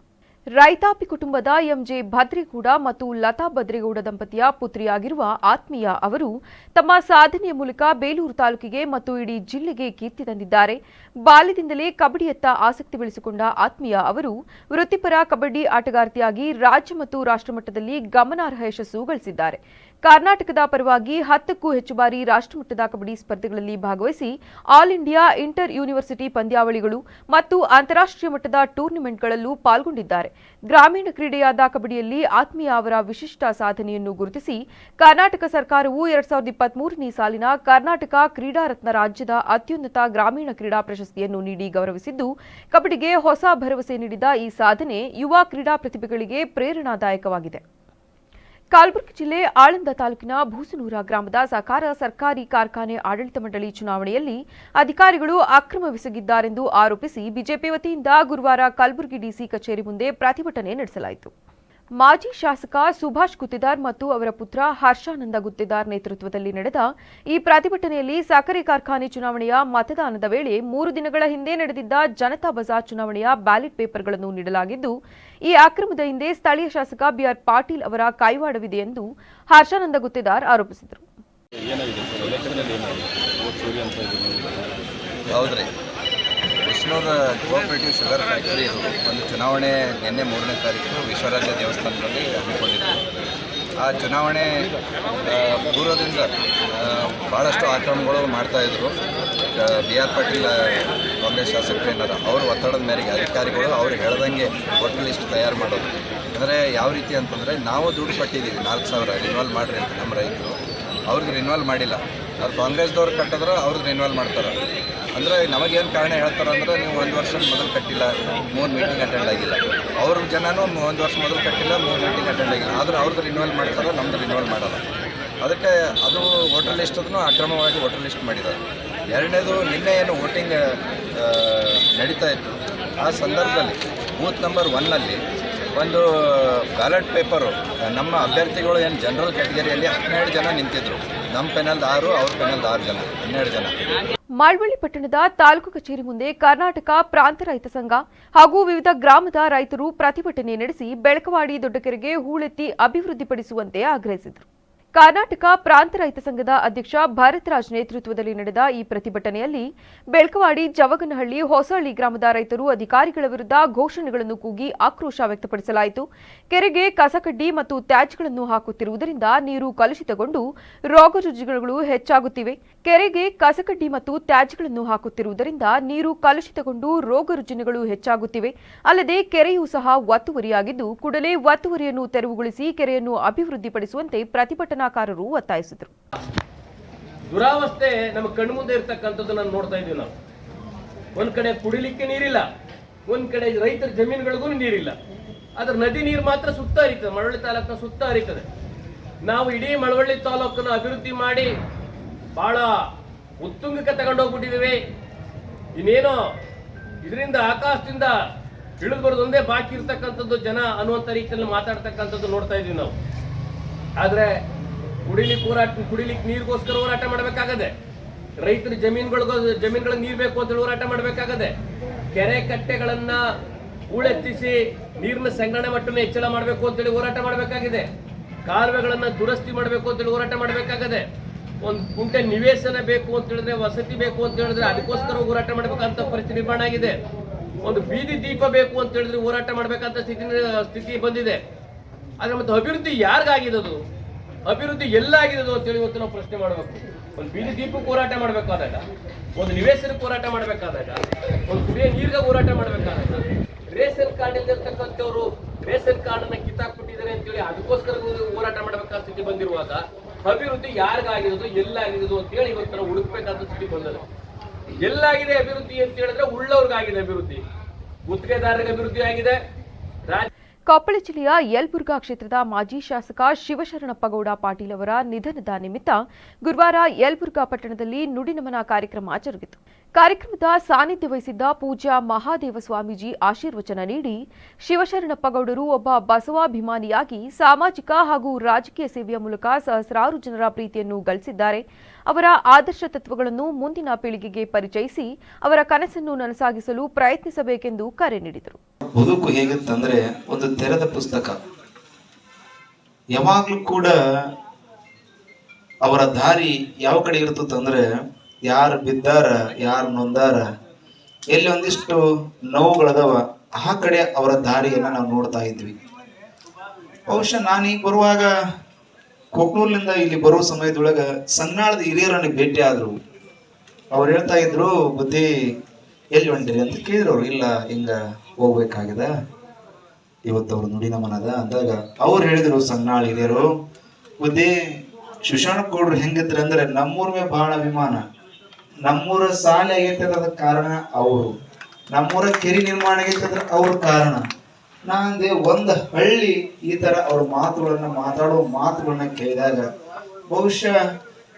ರೈತಾಪಿ ಕುಟುಂಬದ ಎಂಜೆ ಭದ್ರೇಗೌಡ ಮತ್ತು ಲತಾ ಭದ್ರೇಗೌಡ ದಂಪತಿಯ ಪುತ್ರಿಯಾಗಿರುವ ಆತ್ಮೀಯ ಅವರು ತಮ್ಮ ಸಾಧನೆಯ ಮೂಲಕ ಬೇಲೂರು ತಾಲೂಕಿಗೆ ಮತ್ತು ಇಡೀ ಜಿಲ್ಲೆಗೆ ಕೀರ್ತಿ ತಂದಿದ್ದಾರೆ. ಬಾಲ್ಯದಿಂದಲೇ ಕಬಡ್ಡಿಯತ್ತ ಆಸಕ್ತಿ ಬೆಳೆಸಿಕೊಂಡ ಆತ್ಮೀಯ ಅವರು ವೃತ್ತಿಪರ ಕಬಡ್ಡಿ ಆಟಗಾರ್ತಿಯಾಗಿ ರಾಜ್ಯ ಮತ್ತು ರಾಷ್ಟ್ರಮಟ್ಟದಲ್ಲಿ ಗಮನಾರ್ಹ ಯಶಸ್ಸು ಗಳಿಸಿದ್ದಾರೆ. ಕರ್ನಾಟಕದ ಪರವಾಗಿ 10ಕ್ಕೂ ಹೆಚ್ಚು ಬಾರಿ ರಾಷ್ಟ್ರಮಟ್ಟದ ಕಬಡ್ಡಿ ಸ್ಪರ್ಧೆಗಳಲ್ಲಿ ಭಾಗವಹಿಸಿ ಆಲ್ ಇಂಡಿಯಾ ಇಂಟರ್ ಯೂನಿವರ್ಸಿಟಿ ಪಂದ್ಯಾವಳಿಗಳು ಮತ್ತು ಅಂತಾರಾಷ್ಟ್ರೀಯ ಮಟ್ಟದ ಟೂರ್ನಿಮೆಂಟ್ಗಳಲ್ಲೂ ಪಾಲ್ಗೊಂಡಿದ್ದಾರೆ. ಗ್ರಾಮೀಣ ಕ್ರೀಡೆಯಾದ ಕಬಡ್ಡಿಯಲ್ಲಿ ಆತ್ಮೀಯ ಅವರ ವಿಶಿಷ್ಟ ಸಾಧನೆಯನ್ನು ಗುರುತಿಸಿ ಕರ್ನಾಟಕ ಸರ್ಕಾರವು 2023ನೇ ಸಾಲಿನ ಕರ್ನಾಟಕ ಕ್ರೀಡಾ ರತ್ನ ರಾಜ್ಯದ ಅತ್ಯುನ್ನತ ಗ್ರಾಮೀಣ ಕ್ರೀಡಾ ಪ್ರಶಸ್ತಿಯನ್ನು ನೀಡಿ ಗೌರವಿಸಿದ್ದು, ಕಬಡ್ಡಿಗೆ ಹೊಸ ಭರವಸೆ ನೀಡಿದ ಈ ಸಾಧನೆ ಯುವ ಕ್ರೀಡಾ ಪ್ರತಿಭೆಗಳಿಗೆ ಪ್ರೇರಣಾದಾಯಕವಾಗಿದೆ. ಕಲಬುರಗಿ ಜಿಲ್ಲೆ ಆಳಂದ ತಾಲೂಕಿನ ಭೂಸನೂರ ಗ್ರಾಮದ ಸಹಕಾರ ಸರ್ಕಾರಿ ಕಾರ್ಖಾನೆ ಆಡಳಿತ ಮಂಡಳಿ ಚುನಾವಣೆಯಲ್ಲಿ ಅಧಿಕಾರಿಗಳು ಅಕ್ರಮವೆಸಗಿದ್ದಾರೆಂದು ಆರೋಪಿಸಿ ಬಿಜೆಪಿ ವತಿಯಿಂದ ಗುರುವಾರ ಕಲಬುರಗಿ ಡಿಸಿ ಕಚೇರಿ ಮುಂದೆ ಪ್ರತಿಭಟನೆ ನಡೆಸಲಾಯಿತು. ಮಾಜಿ ಶಾಸಕ ಸುಭಾಷ್ ಗುತ್ತೇದಾರ್ ಮತ್ತು ಅವರ ಪುತ್ರ ಹರ್ಷಾನಂದ ಗುತ್ತೇದಾರ್ ನೇತೃತ್ವದಲ್ಲಿ ನಡೆದ ಈ ಪ್ರತಿಭಟನೆಯಲ್ಲಿ ಸಕ್ಕರೆ ಕಾರ್ಖಾನೆ ಚುನಾವಣೆಯ ಮತದಾನದ ವೇಳೆ 3 ದಿನಗಳ ಹಿಂದೆ ನಡೆದಿದ್ದ ಜನತಾ ಬಜಾರ್ ಚುನಾವಣೆಯ ಬ್ಯಾಲೆಟ್ ಪೇಪರ್ಗಳನ್ನು ನೀಡಲಾಗಿದ್ದು, ಈ ಅಕ್ರಮದ ಹಿಂದೆ ಸ್ಥಳೀಯ ಶಾಸಕ ಬಿಆರ್ ಪಾಟೀಲ್ ಅವರ ಕೈವಾಡವಿದೆ ಎಂದು ಹರ್ಷಾನಂದ ಗುತ್ತೇದಾರ್ ಆರೋಪಿಸಿದರು. ವಿಷ್ಣುರ ಕೋಆಪರೇಟಿವ್ ಶುಗರ್ ಫ್ಯಾಕ್ಟರಿ ಒಂದು ಚುನಾವಣೆ ನಿನ್ನೆ 3ನೇ ತಾರೀಕು ವಿಶ್ವರಾಜ ದೇವಸ್ಥಾನದಲ್ಲಿ ಹಮ್ಮಿಕೊಂಡಿದ್ದರು. ಆ ಚುನಾವಣೆ ಪೂರ್ವದಿಂದ ಭಾಳಷ್ಟು ಆಕ್ರಮಣಗಳು ಮಾಡ್ತಾಯಿದ್ರು. ಬಿ ಆರ್ ಪಾಟೀಲ್ ಕಾಂಗ್ರೆಸ್ ಶಾಸಕರು ಏನಾರ ಅವ್ರ ಒತ್ತಡದ ಮೇರೆಗೆ ಅಧಿಕಾರಿಗಳು ಅವ್ರು ಹೇಳ್ದಂಗೆ ವೋಟರ್ ಲಿಸ್ಟ್ ತಯಾರು ಮಾಡೋದು. ಅಂದರೆ ಯಾವ ರೀತಿ ಅಂತಂದರೆ, ನಾವು ದುಡ್ಡು ಕಟ್ಟಿದ್ದೀವಿ 4,000 ರಿನ್ವಾಲ್ವ್ ಮಾಡಿರಿ ಅಂತ ನಮ್ಮ ರೈತರು, ಅವ್ರಿಗೆ ರಿನ್ವಾಲ್ವ್ ಮಾಡಿಲ್ಲ. ಅವ್ರು ಕಾಂಗ್ರೆಸ್ದವ್ರು ಕಟ್ಟಿದ್ರೆ ಅವ್ರಿಗೆ ರಿನ್ವಾಲ್ವ್ ಮಾಡ್ತಾರೆ. ಅಂದರೆ ನಮಗೇನು ಕಾರಣ ಹೇಳ್ತಾರೆ ಅಂದರೆ, ನೀವು 1 ವರ್ಷ ಮೊದಲು ಕಟ್ಟಿಲ್ಲ, 3 ಮೀಟಿಂಗ್ ಅಟೆಂಡ್ ಆಗಿಲ್ಲ. ಅವ್ರ ಜನನೂ 1 ವರ್ಷ ಮೊದಲು ಕಟ್ಟಿಲ್ಲ, 3 ಮೀಟಿಂಗ್ ಅಟೆಂಡ್ ಆಗಿಲ್ಲ. ಆದರೂ ಅವ್ರದ್ದು ರಿನ್ವಾಲ್ವ್ ಮಾಡ್ತಾರೆ, ನಮ್ಮದು ರಿನ್ವಾಲ್ವ್ ಮಾಡಲ್ಲ. ಅದಕ್ಕೆ ಅದು ವೋಟರ್ ಲಿಸ್ಟ್ ಅದನ್ನು ಅಕ್ರಮವಾಗಿ ವೋಟರ್ ಲಿಸ್ಟ್ ಮಾಡಿದ್ದಾರೆ. ಎರಡನೇದು, ನಿನ್ನೆ ಏನು ವೋಟಿಂಗ್ ನಡೀತಾ ಇತ್ತು, ಆ ಸಂದರ್ಭದಲ್ಲಿ ಬೂತ್ ನಂಬರ್ 1ನಲ್ಲಿ ಒಂದು ಬ್ಯಾಲೆಟ್ ಪೇಪರು ನಮ್ಮ ಅಭ್ಯರ್ಥಿಗಳು ಏನು ಜನರಲ್ ಕ್ಯಾಟಗರಿಯಲ್ಲಿ 12 ಜನ ನಿಂತಿದ್ರು. ನಮ್ಮ ಪೆನಲ್ದು 6, ಅವ್ರ ಪೆನಲ್ದು 6 ಜನ, 12 ಜನ. ಮಳವಳ್ಳಿ ಪಟ್ಟಣದ ತಾಲೂಕು ಕಚೇರಿ ಮುಂದೆ ಕರ್ನಾಟಕ ಪ್ರಾಂತ ರೈತ ಸಂಘ ಹಾಗೂ ವಿವಿಧ ಗ್ರಾಮದ ರೈತರು ಪ್ರತಿಭಟನೆ ನಡೆಸಿ ಬೆಳಕವಾಡಿ ದೊಡ್ಡಕೆರೆಗೆ ಹೂಳೆತ್ತಿ ಅಭಿವೃದ್ಧಿಪಡಿಸುವಂತೆ ಆಗ್ರಹಿಸಿದರು. ಕರ್ನಾಟಕ ಪ್ರಾಂತ ರೈತ ಸಂಘದ ಅಧ್ಯಕ್ಷ ಭರತ್ರಾಜ್ ನೇತೃತ್ವದಲ್ಲಿ ನಡೆದ ಈ ಪ್ರತಿಭಟನೆಯಲ್ಲಿ ಬೆಳಕವಾಡಿ, ಜವಗನಹಳ್ಳಿ, ಹೊಸಹಳ್ಳಿ ಗ್ರಾಮದ ರೈತರು ಅಧಿಕಾರಿಗಳ ವಿರುದ್ಧ ಘೋಷಣೆಗಳನ್ನು ಕೂಗಿ ಆಕ್ರೋಶ ವ್ಯಕ್ತಪಡಿಸಲಾಯಿತು. ಕೆರೆಗೆ ಕಸಕಡ್ಡಿ ಮತ್ತು ತ್ಯಾಜ್ಯಗಳನ್ನು ಹಾಕುತ್ತಿರುವುದರಿಂದ ನೀರು ಕಲುಷಿತಗೊಂಡು ರೋಗರುಜಿನಗಳು ಹೆಚ್ಚಾಗುತ್ತಿವೆ. ಕೆರೆಗೆ ಕಸಕಡ್ಡಿ ಮತ್ತು ತ್ಯಾಜ್ಯಗಳನ್ನು ಹಾಕುತ್ತಿರುವುದರಿಂದ ನೀರು ಕಲುಷಿತಗೊಂಡು ರೋಗರುಜಿನಗಳು ಹೆಚ್ಚಾಗುತ್ತಿವೆ. ಅಲ್ಲದೆ ಕೆರೆಯೂ ಸಹ ಒತ್ತುವರಿಯಾಗಿದ್ದು, ಕೂಡಲೇ ಒತ್ತುವರಿಯನ್ನು ತೆರವುಗೊಳಿಸಿ ಕೆರೆಯನ್ನು ಅಭಿವೃದ್ಧಿಪಡಿಸುವಂತೆ ಪ್ರತಿಭಟನಾಕಾರರು ಒತ್ತಾಯಿಸಿದರು. ದುರಾವಸ್ಥೆ ನಮ್ಮ ಕಣ್ಣು ಮುಂದೆ ಇರತಕ್ಕಂಥದ್ದು ನಾನು ನೋಡ್ತಾ ಇದ್ದೀವಿ. ನಾವು ಒಂದ್ ಕಡೆ ಕುಡಿಲಿಕ್ಕೆ ನೀರಿಲ್ಲ, ಒಂದ್ ಕಡೆ ರೈತರ ಜಮೀನುಗಳಿಗೂ ನೀರಿಲ್ಲ. ಆದ್ರೆ ನದಿ ನೀರು ಮಾತ್ರ ಸುತ್ತ ಹರಿತದೆ, ಮಳವಳ್ಳಿ ತಾಲೂಕಿನ ಸುತ್ತ ಹರಿತದೆ. ನಾವು ಇಡೀ ಮಳವಳ್ಳಿ ತಾಲೂಕನ್ನು ಅಭಿವೃದ್ಧಿ ಮಾಡಿ ಬಹಳ ಉತ್ತುಂಗಕ್ಕೆ ತಗೊಂಡೋಗ್ಬಿಟ್ಟಿದ್ದೀವಿ. ಇನ್ನೇನೋ ಇದರಿಂದ ಆಕಾಶದಿಂದ ಇಳಿದು ಬರೋದೊಂದೇ ಬಾಕಿ ಇರ್ತಕ್ಕಂಥದ್ದು ಜನ ಅನ್ನುವಂಥ ರೀತಿಯಲ್ಲಿ ಮಾತಾಡ್ತಕ್ಕಂಥದ್ದು ನೋಡ್ತಾ ಇದೀವಿ ನಾವು. ಆದ್ರೆ ಕುಡಿಲಿಕ್ಕೆ ನೀರಿಗೋಸ್ಕರ ಹೋರಾಟ ಮಾಡಬೇಕಾಗದೆ, ರೈತರ ಜಮೀನುಗಳಿಗೆ ನೀರು ಬೇಕು ಅಂತ ಹೋರಾಟ ಮಾಡಬೇಕಾಗದೆ, ಕೆರೆ ಕಟ್ಟೆಗಳನ್ನ ಹೂಳೆತ್ತಿಸಿ ನೀರಿನ ಸಂಗ್ರಹಣೆ ಮಟ್ಟವನ್ನು ಹೆಚ್ಚಳ ಮಾಡಬೇಕು ಅಂತೇಳಿ ಹೋರಾಟ ಮಾಡಬೇಕಾಗಿದೆ. ಕಾಲುವೆಗಳನ್ನು ದುರಸ್ತಿ ಮಾಡಬೇಕು ಅಂತೇಳಿ ಹೋರಾಟ ಮಾಡಬೇಕಾಗಿದೆ. ಒಂದು ಕುಂಟೆ ನಿವೇಶನ ಬೇಕು ಅಂತ ಹೇಳಿದ್ರೆ, ವಸತಿ ಬೇಕು ಅಂತ ಹೇಳಿದ್ರೆ ಅದಕ್ಕೋಸ್ಕರ ಹೋರಾಟ ಮಾಡಬೇಕಂತ ಪರಿಸ್ಥಿತಿ ನಿರ್ಮಾಣ ಆಗಿದೆ. ಒಂದು ಬೀದಿ ದೀಪ ಬೇಕು ಅಂತ ಹೇಳಿದ್ರೆ ಹೋರಾಟ ಮಾಡಬೇಕಂತ ಸ್ಥಿತಿ ಬಂದಿದೆ. ಆದ್ರೆ ಮತ್ತೆ ಅಭಿವೃದ್ಧಿ ಯಾರಿಗಾಗಿರೋದು, ಅಭಿವೃದ್ಧಿ ಎಲ್ಲಾಗಿರೋದು ಅಂತೇಳಿ ಇವತ್ತು ನಾವು ಪ್ರಶ್ನೆ ಮಾಡಬೇಕು. ಒಂದು ಬೀದಿ ದೀಪಕ್ಕೆ ಹೋರಾಟ ಮಾಡಬೇಕಾದಾಗ, ಒಂದು ನಿವೇಶನಕ್ಕೆ ಹೋರಾಟ ಮಾಡಬೇಕಾದಾಗ, ಒಂದು ಕುಡಿಯೋ ನೀರಿಗೆ ಹೋರಾಟ ಮಾಡಬೇಕಾದಾಗ, ರೇಷನ್ ಕಾರ್ಡ್ ಇಲ್ಲಿರ್ತಕ್ಕಂಥವ್ರು ರೇಷನ್ ಕಾರ್ಡ್ ಅನ್ನ ಕಿತ್ತಾಕ್ಬಿಟ್ಟಿದ್ದಾರೆ ಅಂತೇಳಿ ಅದಕ್ಕೋಸ್ಕರ ಹೋರಾಟ ಮಾಡಬೇಕಾದ ಸ್ಥಿತಿ ಬಂದಿರುವಾಗ ಅಭಿವೃದ್ಧಿ ಯಾರಿಗಾಗಿರೋದು, ಎಲ್ಲಾಗಿರೋದು ಅಂತೇಳಿ ಇವತ್ತು ನಾವು ಹುಡುಕ್ಬೇಕಾದ ಸ್ಥಿತಿ ಬಂದದ. ಎಲ್ಲಾಗಿದೆ ಅಭಿವೃದ್ಧಿ ಅಂತ ಹೇಳಿದ್ರೆ ಉಳ್ಳವ್ರಿಗಾಗಿದೆ ಅಭಿವೃದ್ಧಿ, ಗುತ್ತಿಗೆದಾರರಿಗೆ ಅಭಿವೃದ್ಧಿ ಆಗಿದೆ. ಕೊಪ್ಪಳ ಜಿಲ್ಲೆಯ ಯಲಬುರ್ಗಾ ಕ್ಷೇತ್ರದ ಮಾಜಿ ಶಾಸಕ ಶಿವಶರಣಪ್ಪಗೌಡ ಪಾಟೀಲ್ ಅವರ ನಿಧನದ ನಿಮಿತ್ತ ಗುರುವಾರ ಯಲಬುರ್ಗಾ ಪಟ್ಟಣದಲ್ಲಿ ನುಡಿನಮನ ಕಾರ್ಯಕ್ರಮ ಜರುಗಿತು. ಕಾರ್ಯಕ್ರಮದ ಸಾನ್ನಿಧ್ಯ ವಹಿಸಿದ್ದ ಪೂಜ್ಯ ಮಹಾದೇವ ಸ್ವಾಮೀಜಿ ಆಶೀರ್ವಚನ ನೀಡಿ, ಶಿವಶರಣಪ್ಪಗೌಡರು ಒಬ್ಬ ಬಸವಾಭಿಮಾನಿಯಾಗಿ ಸಾಮಾಜಿಕ ಹಾಗೂ ರಾಜಕೀಯ ಸೇವೆಯ ಮೂಲಕ ಸಹಸ್ರಾರು ಜನರ ಪ್ರೀತಿಯನ್ನು ಗಳಿಸಿದ್ದಾರೆ. ಅವರ ಆದರ್ಶ ತತ್ವಗಳನ್ನು ಮುಂದಿನ ಪೀಳಿಗೆಗೆ ಪರಿಚಯಿಸಿ ಅವರ ಕನಸನ್ನು ನನಸಾಗಿಸಲು ಪ್ರಯತ್ನಿಸಬೇಕೆಂದು ಕರೆ ನೀಡಿದರು. ಬದುಕು ಹೇಗಿತ್ತಂದ್ರೆ ಒಂದು ತೆರೆದ ಪುಸ್ತಕ. ಯಾವಾಗ್ಲೂ ಕೂಡ ಅವರ ದಾರಿ ಯಾವ ಕಡೆ ಇರ್ತದಂದ್ರೆ, ಯಾರು ಬಿದ್ದಾರ, ಯಾರು ನೊಂದಾರ, ಎಲ್ಲಿ ಒಂದಿಷ್ಟು ನೋವುಗಳದವ ಆ ಕಡೆ ಅವರ ದಾರಿಯನ್ನ ನಾವು ನೋಡ್ತಾ ಇದ್ವಿ. ಬಹುಶಃ ನಾನೀಗ ಬರುವಾಗ ಕೊಕ್ನೂರ್ಲಿಂದ ಇಲ್ಲಿ ಬರುವ ಸಮಯದೊಳಗ ಸನ್ನಾಳದ ಹಿರಿಯರನ್ನ ಭೇಟಿ ಆದ್ರು. ಅವ್ರು ಹೇಳ್ತಾ ಇದ್ರು, ಬುದ್ಧಿ ಎಲ್ಲಿ ಹೊಂಟಿರಿ ಅಂತ ಕೇಳಿದ್ರು. ಅವ್ರು ಇಲ್ಲ, ಹಿಂಗ ಹೋಗ್ಬೇಕಾಗಿದೆ, ಇವತ್ತು ಅವ್ರ ನುಡಿನಮನದ ಅಂದಾಗ ಅವ್ರು ಹೇಳಿದ್ರು, ಸನ್ನಾಳ ಹಿರಿಯರು, ಬುದ್ಧಿ ಶಿವಶರಣಪ್ಪಗೌಡ್ರು ಹೆಂಗಿದ್ರು ಅಂದ್ರೆ ನಮ್ಮೂರ್ ಮೇಲೆ ಬಹಳ ಅಭಿಮಾನ. ನಮ್ಮೂರ ಸಾಲೆ ಆಗೈತೆ ಅದಕ್ಕೆ ಕಾರಣ ಅವರು, ನಮ್ಮೂರ ಕೆರೆ ನಿರ್ಮಾಣ ಆಗೈತೆ ಅಂದ್ರೆ ಅವ್ರ ಕಾರಣ. ನಾಂದೆ ಒಂದು ಹಳ್ಳಿ ಈ ತರ ಅವ್ರ ಮಾತಾಡೋ ಮಾತುಗಳನ್ನ ಕೇಳಿದಾಗ ಬಹುಶಃ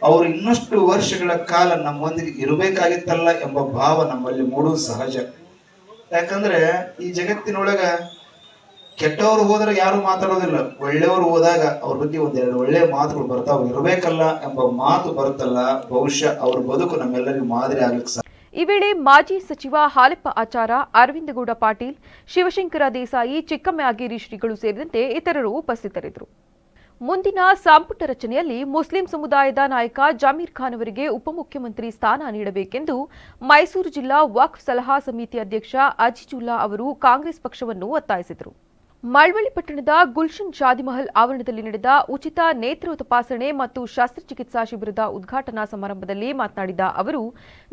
ಅವ್ರು ಇನ್ನಷ್ಟು ವರ್ಷಗಳ ಕಾಲ ನಮ್ಮೊಂದಿಗೆ ಇರಬೇಕಾಗಿತ್ತಲ್ಲ ಎಂಬ ಭಾವ ನಮ್ಮಲ್ಲಿ ಮೂಡುವುದು ಸಹಜ. ಯಾಕಂದ್ರೆ ಈ ಜಗತ್ತಿನೊಳಗ ಕೆಟ್ಟವರು ಹೋದ್ರೆ ಯಾರು ಮಾತಾಡೋದಿಲ್ಲ, ಒಳ್ಳೆಯವರು ಹೋದಾಗ ಅವ್ರ ಬಗ್ಗೆ ಒಂದೆರಡು ಒಳ್ಳೆ ಮಾತುಗಳು ಬರ್ತಾವ, ಇರಬೇಕಲ್ಲ ಎಂಬ ಮಾತು ಬರುತ್ತಲ್ಲ, ಬಹುಶಃ ಅವ್ರ ಬದುಕು ನಮ್ಮೆಲ್ಲರಿಗೂ ಮಾದರಿ ಆಗ್ಲಿಕ್ಕೆ. ಈ ವೇಳೆ ಮಾಜಿ ಸಚಿವ ಹಾಲೆಪ್ಪ ಆಚಾರ, ಅರವಿಂದಗೌಡ ಪಾಟೀಲ್, ಶಿವಶಂಕರ ದೇಸಾಯಿ, ಚಿಕ್ಕಮ್ಯಾಗೇರಿ ಶ್ರೀಗಳು ಸೇರಿದಂತೆ ಇತರರು ಉಪಸ್ಥಿತರಿದ್ದರು. ಮುಂದಿನ ಸಂಪುಟ ರಚನೆಯಲ್ಲಿ ಮುಸ್ಲಿಂ ಸಮುದಾಯದ ನಾಯಕ ಜಮೀರ್ ಖಾನ್ ಅವರಿಗೆ ಉಪಮುಖ್ಯಮಂತ್ರಿ ಸ್ಥಾನ ನೀಡಬೇಕೆಂದು ಮೈಸೂರು ಜಿಲ್ಲಾ ವಕ್ಫ್ ಸಲಹಾ ಸಮಿತಿ ಅಧ್ಯಕ್ಷ ಅಜಿಜುಲ್ಲಾ ಅವರು ಕಾಂಗ್ರೆಸ್ ಪಕ್ಷವನ್ನು ಒತ್ತಾಯಿಸಿದರು. ಮಳವಳ್ಳಿ ಪಟ್ಟಣದ ಗುಲ್ಶನ್ ಶಾದಿಮಹಲ್ ಆವರಣದಲ್ಲಿ ನಡೆದ ಉಚಿತ ನೇತ್ರ ತಪಾಸಣೆ ಮತ್ತು ಶಸ್ತ್ರಚಿಕಿತ್ಸಾ ಶಿಬಿರದ ಉದ್ಘಾಟನಾ ಸಮಾರಂಭದಲ್ಲಿ ಮಾತನಾಡಿದ ಅವರು,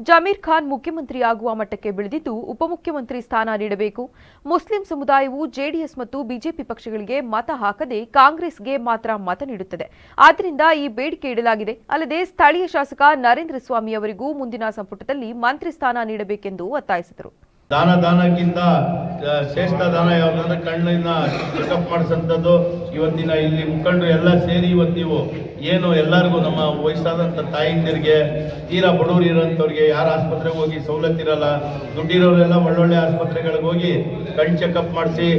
ಜಮೀರ್ ಖಾನ್ ಮುಖ್ಯಮಂತ್ರಿಯಾಗುವ ಮಟ್ಟಕ್ಕೆ ಬೆಳೆದಿದ್ದು ಉಪಮುಖ್ಯಮಂತ್ರಿ ಸ್ಥಾನ ನೀಡಬೇಕು. ಮುಸ್ಲಿಂ ಸಮುದಾಯವು ಜೆಡಿಎಸ್ ಮತ್ತು ಬಿಜೆಪಿ ಪಕ್ಷಗಳಿಗೆ ಮತ ಹಾಕದೆ ಕಾಂಗ್ರೆಸ್ಗೆ ಮಾತ್ರ ಮತ ನೀಡುತ್ತದೆ. ಆದ್ದರಿಂದ ಈ ಬೇಡಿಕೆ ಇಡಲಾಗಿದೆ. ಅಲ್ಲದೆ ಸ್ಥಳೀಯ ಶಾಸಕ ನರೇಂದ್ರ ಸ್ವಾಮಿ ಅವರಿಗೂ ಮುಂದಿನ ಸಂಪುಟದಲ್ಲಿ ಮಂತ್ರಿ ಸ್ಥಾನ ನೀಡಬೇಕೆಂದು ಒತ್ತಾಯಿಸಿದರು. ದಾನಕ್ಕಿಂತ ಶ್ರೇಷ್ಠ ದಾನ ಯಾವುದಂದ್ರೆ ಕಣ್ಣಿನ ಚೆಕಪ್ ಮಾಡಿಸಂಥದ್ದು. ಇವತ್ತಿನ ಇಲ್ಲಿ ಮುಖಂಡರು ಎಲ್ಲ ಸೇರಿ ಇವತ್ತು ನೀವು ಏನು ಎಲ್ಲರಿಗೂ ನಮ್ಮ ವಯಸ್ಸಾದಂಥ ತಾಯಿಂದಿರಿಗೆ, ತೀರಾ ಬಡವರು ಇರೋಂಥವ್ರಿಗೆ, ಯಾರು ಆಸ್ಪತ್ರೆಗೆ ಹೋಗಿ ಸವಲತ್ತಿರಲ್ಲ, ದುಡ್ಡಿರೋರೆಲ್ಲ ಒಳ್ಳೊಳ್ಳೆ ಆಸ್ಪತ್ರೆಗಳಿಗೆ ಹೋಗಿ ಕಣ್ ಚೆಕಪ್ ಮಾಡಿಸಿ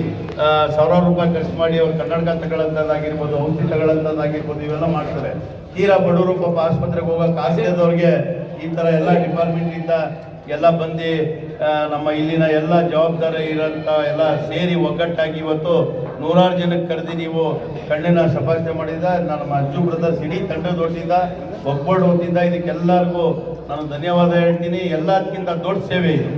ಸಾವಿರಾರು ರೂಪಾಯಿ ಖರ್ಚು ಮಾಡಿ ಅವ್ರು ಕನ್ನಡಕ ತಗೊಳ್ಳೋಂಥದ್ದಾಗಿರ್ಬೋದು, ಔಷಧಿ ತಗೊಳ್ಳೋಂಥದ್ದಾಗಿರ್ಬೋದು, ಇವೆಲ್ಲ ಮಾಡ್ತಾರೆ. ತೀರಾ ಬಡವರು ಪಾಪ ಆಸ್ಪತ್ರೆಗೆ ಹೋಗೋಕೆ ಆಗದವ್ರಿಗೆ ಈ ಥರ ಎಲ್ಲ ಡಿಪಾರ್ಟ್ಮೆಂಟಿಂದ ಎಲ್ಲ ಬಂದು ನಮ್ಮ ಇಲ್ಲಿನ ಎಲ್ಲ ಜವಾಬ್ದಾರಿ ಇರೋಂಥ ಎಲ್ಲ ಸೇರಿ ಒಗ್ಗಟ್ಟಾಗಿ ಇವತ್ತು ನೂರಾರು ಜನಕ್ಕೆ ಕರೆದು ನೀವು ಕಣ್ಣಿನ ಶಪಾಸಣೆ ಮಾಡಿದ ನಮ್ಮ ಅಜ್ಜು ಬ್ರದರ್ಸ್ ಇಡೀ ತಂಡದ ವತಿಯಿಂದ ಒಗ್ಗೂಡು ವತಿಯಿಂದ ಇದಕ್ಕೆಲ್ಲರಿಗೂ ನಾನು ಧನ್ಯವಾದ ಹೇಳ್ತೀನಿ. ಎಲ್ಲದಕ್ಕಿಂತ ದೊಡ್ಡ ಸೇವೆ ಇದು.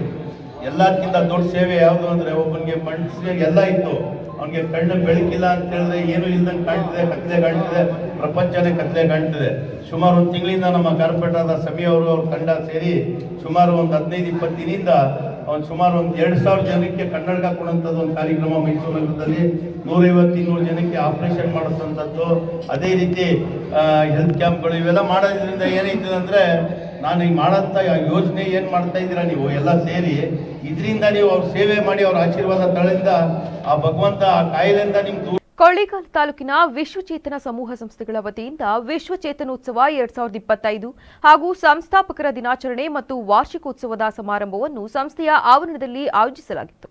ಎಲ್ಲದಕ್ಕಿಂತ ದೊಡ್ಡ ಸೇವೆ ಯಾವುದು ಅಂದರೆ, ಒಬ್ಬನಿಗೆ ಮನಸ್ಸಿಗೆ ಎಲ್ಲ ಇತ್ತು, ಅವನಿಗೆ ಕಣ್ಣು ಬೆಳಕಿಲ್ಲ ಅಂತ ಹೇಳಿದ್ರೆ ಏನು ಇಲ್ದಂಗೆ ಕಾಣ್ತಿದೆ, ಕತ್ತಲೆ ಕಾಣ್ತಿದೆ, ಪ್ರಪಂಚನೇ ಕತ್ತಲೆ ಕಾಣ್ತಿದೆ. ಸುಮಾರು ಒಂದು ತಿಂಗಳಿಂದ ನಮ್ಮ ಕಾರ್ಪೊರೇಟರ್ ಸಮಿ ಅವರು ಅವ್ರ ತಂಡ ಸೇರಿ ಸುಮಾರು ಒಂದು 15-20 ದಿನದಿಂದ ಸುಮಾರು ಒಂದು 2,000 ಜನಕ್ಕೆ ಕನ್ನಡಕ ಕೊಡುವಂಥದ್ದು ಒಂದು ಕಾರ್ಯಕ್ರಮ ಮೈಸೂರು ನಗರದಲ್ಲಿ 150-200 ಜನಕ್ಕೆ ಆಪರೇಷನ್ ಮಾಡಿಸುವಂಥದ್ದು. ಅದೇ ರೀತಿ ಹೆಲ್ತ್ ಕ್ಯಾಂಪ್ಗಳು ಇವೆಲ್ಲ ಮಾಡೋದ್ರಿಂದ ಏನೈತದೆ ಅಂದರೆ, ನಾನು ಈಗ ಮಾಡೋಂಥ ಯೋಜನೆ ಏನು ಮಾಡ್ತಾ ಇದ್ದೀರಾ ನೀವು ಎಲ್ಲ ಸೇರಿ, ಇದರಿಂದ ನೀವು ಅವ್ರ ಸೇವೆ ಮಾಡಿ ಅವ್ರ ಆಶೀರ್ವಾದ ತಳಿಂದ ಆ ಭಗವಂತ ಆ ಕಾಯಿಲೆಯಿಂದ ನಿಮ್ಗೆ. ಕೊಳ್ಳೇಗಾಲ ತಾಲೂಕಿನ ವಿಶ್ವಚೇತನ ಸಮೂಹ ಸಂಸ್ಥೆಗಳ ವತಿಯಿಂದ ವಿಶ್ವಚೇತನೋತ್ಸವ 2025 ಹಾಗೂ ಸಂಸ್ಥಾಪಕರ ದಿನಾಚರಣೆ ಮತ್ತು ವಾರ್ಷಿಕೋತ್ಸವದ ಸಮಾರಂಭವನ್ನು ಸಂಸ್ಥೆಯ ಆವರಣದಲ್ಲಿ ಆಯೋಜಿಸಲಾಗಿತ್ತು.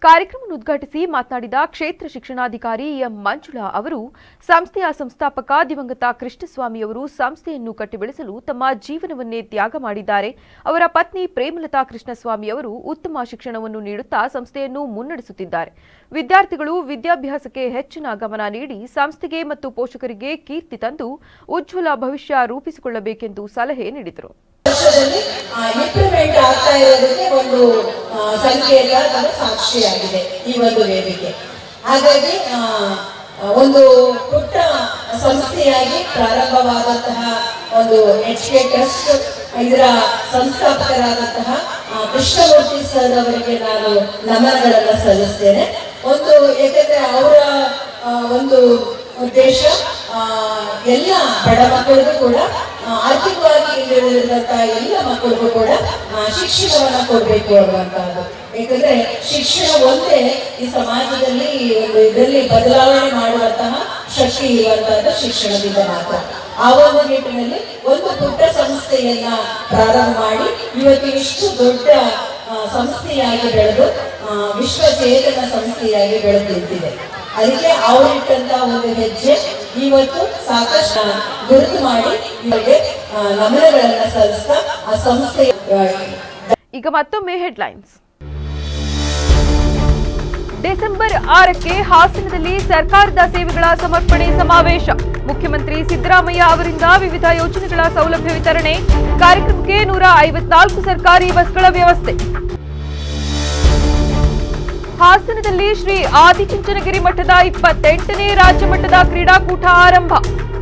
ಕಾರ್ಯಕ್ರಮವನ್ನು ಉದ್ಘಾಟಿಸಿ ಮಾತನಾಡಿದ ಕ್ಷೇತ್ರ ಶಿಕ್ಷಣಾಧಿಕಾರಿ ಎಂ ಮಂಜುಳಾ ಅವರು ಸಂಸ್ಥೆಯ ಸಂಸ್ಥಾಪಕ ದಿವಂಗತ ಕೃಷ್ಣಸ್ವಾಮಿಯವರು ಸಂಸ್ಥೆಯನ್ನು ಕಟ್ಟಿಬೆಳೆಸಲು ತಮ್ಮ ಜೀವನವನ್ನೇ ತ್ಯಾಗ ಮಾಡಿದ್ದಾರೆ. ಅವರ ಪತ್ನಿ ಪ್ರೇಮಲತಾ ಕೃಷ್ಣಸ್ವಾಮಿಯವರು ಉತ್ತಮ ಶಿಕ್ಷಣವನ್ನು ನೀಡುತ್ತಾ ಸಂಸ್ಥೆಯನ್ನು ಮುನ್ನಡೆಸುತ್ತಿದ್ದಾರೆ. ವಿದ್ಯಾರ್ಥಿಗಳು ವಿದ್ಯಾಭ್ಯಾಸಕ್ಕೆ ಹೆಚ್ಚಿನ ಗಮನ ನೀಡಿ ಸಂಸ್ಥೆಗೆ ಮತ್ತು ಪೋಷಕರಿಗೆ ಕೀರ್ತಿ ತಂದು ಉಜ್ವಲ ಭವಿಷ್ಯ ರೂಪಿಸಿಕೊಳ್ಳಬೇಕೆಂದು ಸಲಹೆ ನೀಡಿದರು. ಇಂಪ್ಲಿಮೆಂಟ್ ಆಗ್ತಾ ಇರೋದಕ್ಕೆ ಒಂದು ಸಂಕೇತ ಸಾಕ್ಷಿಯಾಗಿದೆ ಈ ಒಂದು ವೇದಿಕೆ. ಹಾಗಾಗಿ ಒಂದು ಪುಟ್ಟ ಸಂಸ್ಥೆಯಾಗಿ ಪ್ರಾರಂಭವಾದಂತಹ ಒಂದು HK ಟ್ರಸ್ಟ್ ಇದರ ಸಂಸ್ಥಾಪಕರಾದಂತಹ ಕೃಷ್ಣಮೂರ್ತಿ ಸರ್ ಅವರಿಗೆ ನಾನು ನಮನಗಳನ್ನು ಸಲ್ಲಿಸ್ತೇನೆ. ಯಾಕಂದ್ರೆ ಅವರ ಒಂದು ಉದ್ದೇಶ ಎಲ್ಲ ಬಡ ಮಕ್ಕಳಿಗೂ ಕೂಡ ಆರ್ಥಿಕವಾಗಿ ಹಿಂದುಳಿದಂತಹ ಎಲ್ಲ ಮಕ್ಕಳಿಗೂ ಕೂಡ ಶಿಕ್ಷಣವನ್ನ ಕೊಡಬೇಕು ಅನ್ನುವಂಥದ್ದು. ಯಾಕಂದ್ರೆ ಶಿಕ್ಷಣ ಒಂದೇ ಈ ಸಮಾಜದಲ್ಲಿ ಇದರಲ್ಲಿ ಬದಲಾವಣೆ ಮಾಡುವಂತಹ ಶಕ್ತಿ ಇರುವಂತಹದ್ದು ಶಿಕ್ಷಣದಿಂದ ಮಾತ್ರ. ಆ ಒಂದು ನಿಟ್ಟಿನಲ್ಲಿ ಒಂದು ಪುಟ್ಟ ಸಂಸ್ಥೆಯನ್ನ ಪ್ರಾರಂಭ ಮಾಡಿ ಇವತ್ತು ಇಷ್ಟು ದೊಡ್ಡ ಸಂಸ್ಥೆಯಾಗಿ ಬೆಳೆದು ವಿಶ್ವಚೇತನ ಸಂಸ್ಥೆಯಾಗಿ ಬೆಳೆದು ನಿಂತಿದೆ. ಅದಕ್ಕೆ ಅವರಿಟ್ಟಂತ ಒಂದು ಹೆಜ್ಜೆ ಇವತ್ತು ಸಾಕಷ್ಟು ಗುರುತು ಮಾಡಿ ಇವರಿಗೆ ನಮನಗಳನ್ನು ಸಲ್ಲಿಸ್ತಾ ಆ ಸಂಸ್ಥೆ. ಈಗ ಮತ್ತೊಮ್ಮೆ ಹೆಡ್ಲೈನ್ಸ್. ಡಿಸೆಂಬರ್ 6ಕ್ಕೆ ಹಾಸನದಲ್ಲಿ ಸರ್ಕಾರದ ಸೇವೆಗಳ ಸಮರ್ಪಣೆ ಸಮಾವೇಶ. ಮುಖ್ಯಮಂತ್ರಿ ಸಿದ್ದರಾಮಯ್ಯ ಅವರಿಂದ ವಿವಿಧ ಯೋಜನೆಗಳ ಸೌಲಭ್ಯ ವಿತರಣೆ. ಕಾರ್ಯಕ್ರಮಕ್ಕೆ 154 ಸರ್ಕಾರಿ ಬಸ್ಗಳ ವ್ಯವಸ್ಥೆ. ಹಾಸನದಲ್ಲಿ ಶ್ರೀ ಆದಿಚುಂಚನಗಿರಿ ಮಠದ 28ನೇ ರಾಜ್ಯ ಮಟ್ಟದ ಕ್ರೀಡಾಕೂಟ ಆರಂಭ.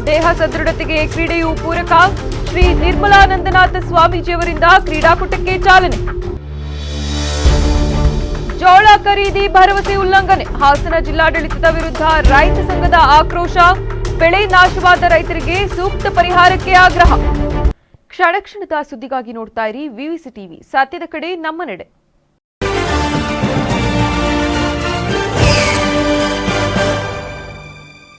ದೇಹ ಸದೃಢತೆಗೆ ಕ್ರೀಡೆಯೂ ಪೂರಕ. ಶ್ರೀ ನಿರ್ಮಲಾನಂದನಾಥ ಸ್ವಾಮೀಜಿಯವರಿಂದ ಕ್ರೀಡಾಕೂಟಕ್ಕೆ ಚಾಲನೆ. ಜೋಳ ಖರೀದಿ ಭರವಸೆ ಉಲ್ಲಂಘನೆ. ಹಾಸನ ಜಿಲ್ಲಾಡಳಿತದ ವಿರುದ್ಧ ರೈತ ಸಂಘದ ಆಕ್ರೋಶ. ಬೆಳೆ ನಾಶವಾದ ರೈತರಿಗೆ ಸೂಕ್ತ ಪರಿಹಾರಕ್ಕೆ ಆಗ್ರಹ. ಕ್ಷಣ ಕ್ಷಣದ ಸುದ್ದಿಗಾಗಿ ನೋಡ್ತಾ ಇರಿ ವಿವಿಸಿ ಟಿವಿ. ಸತ್ಯದ ಕಡೆ ನಮ್ಮ ನಡೆ.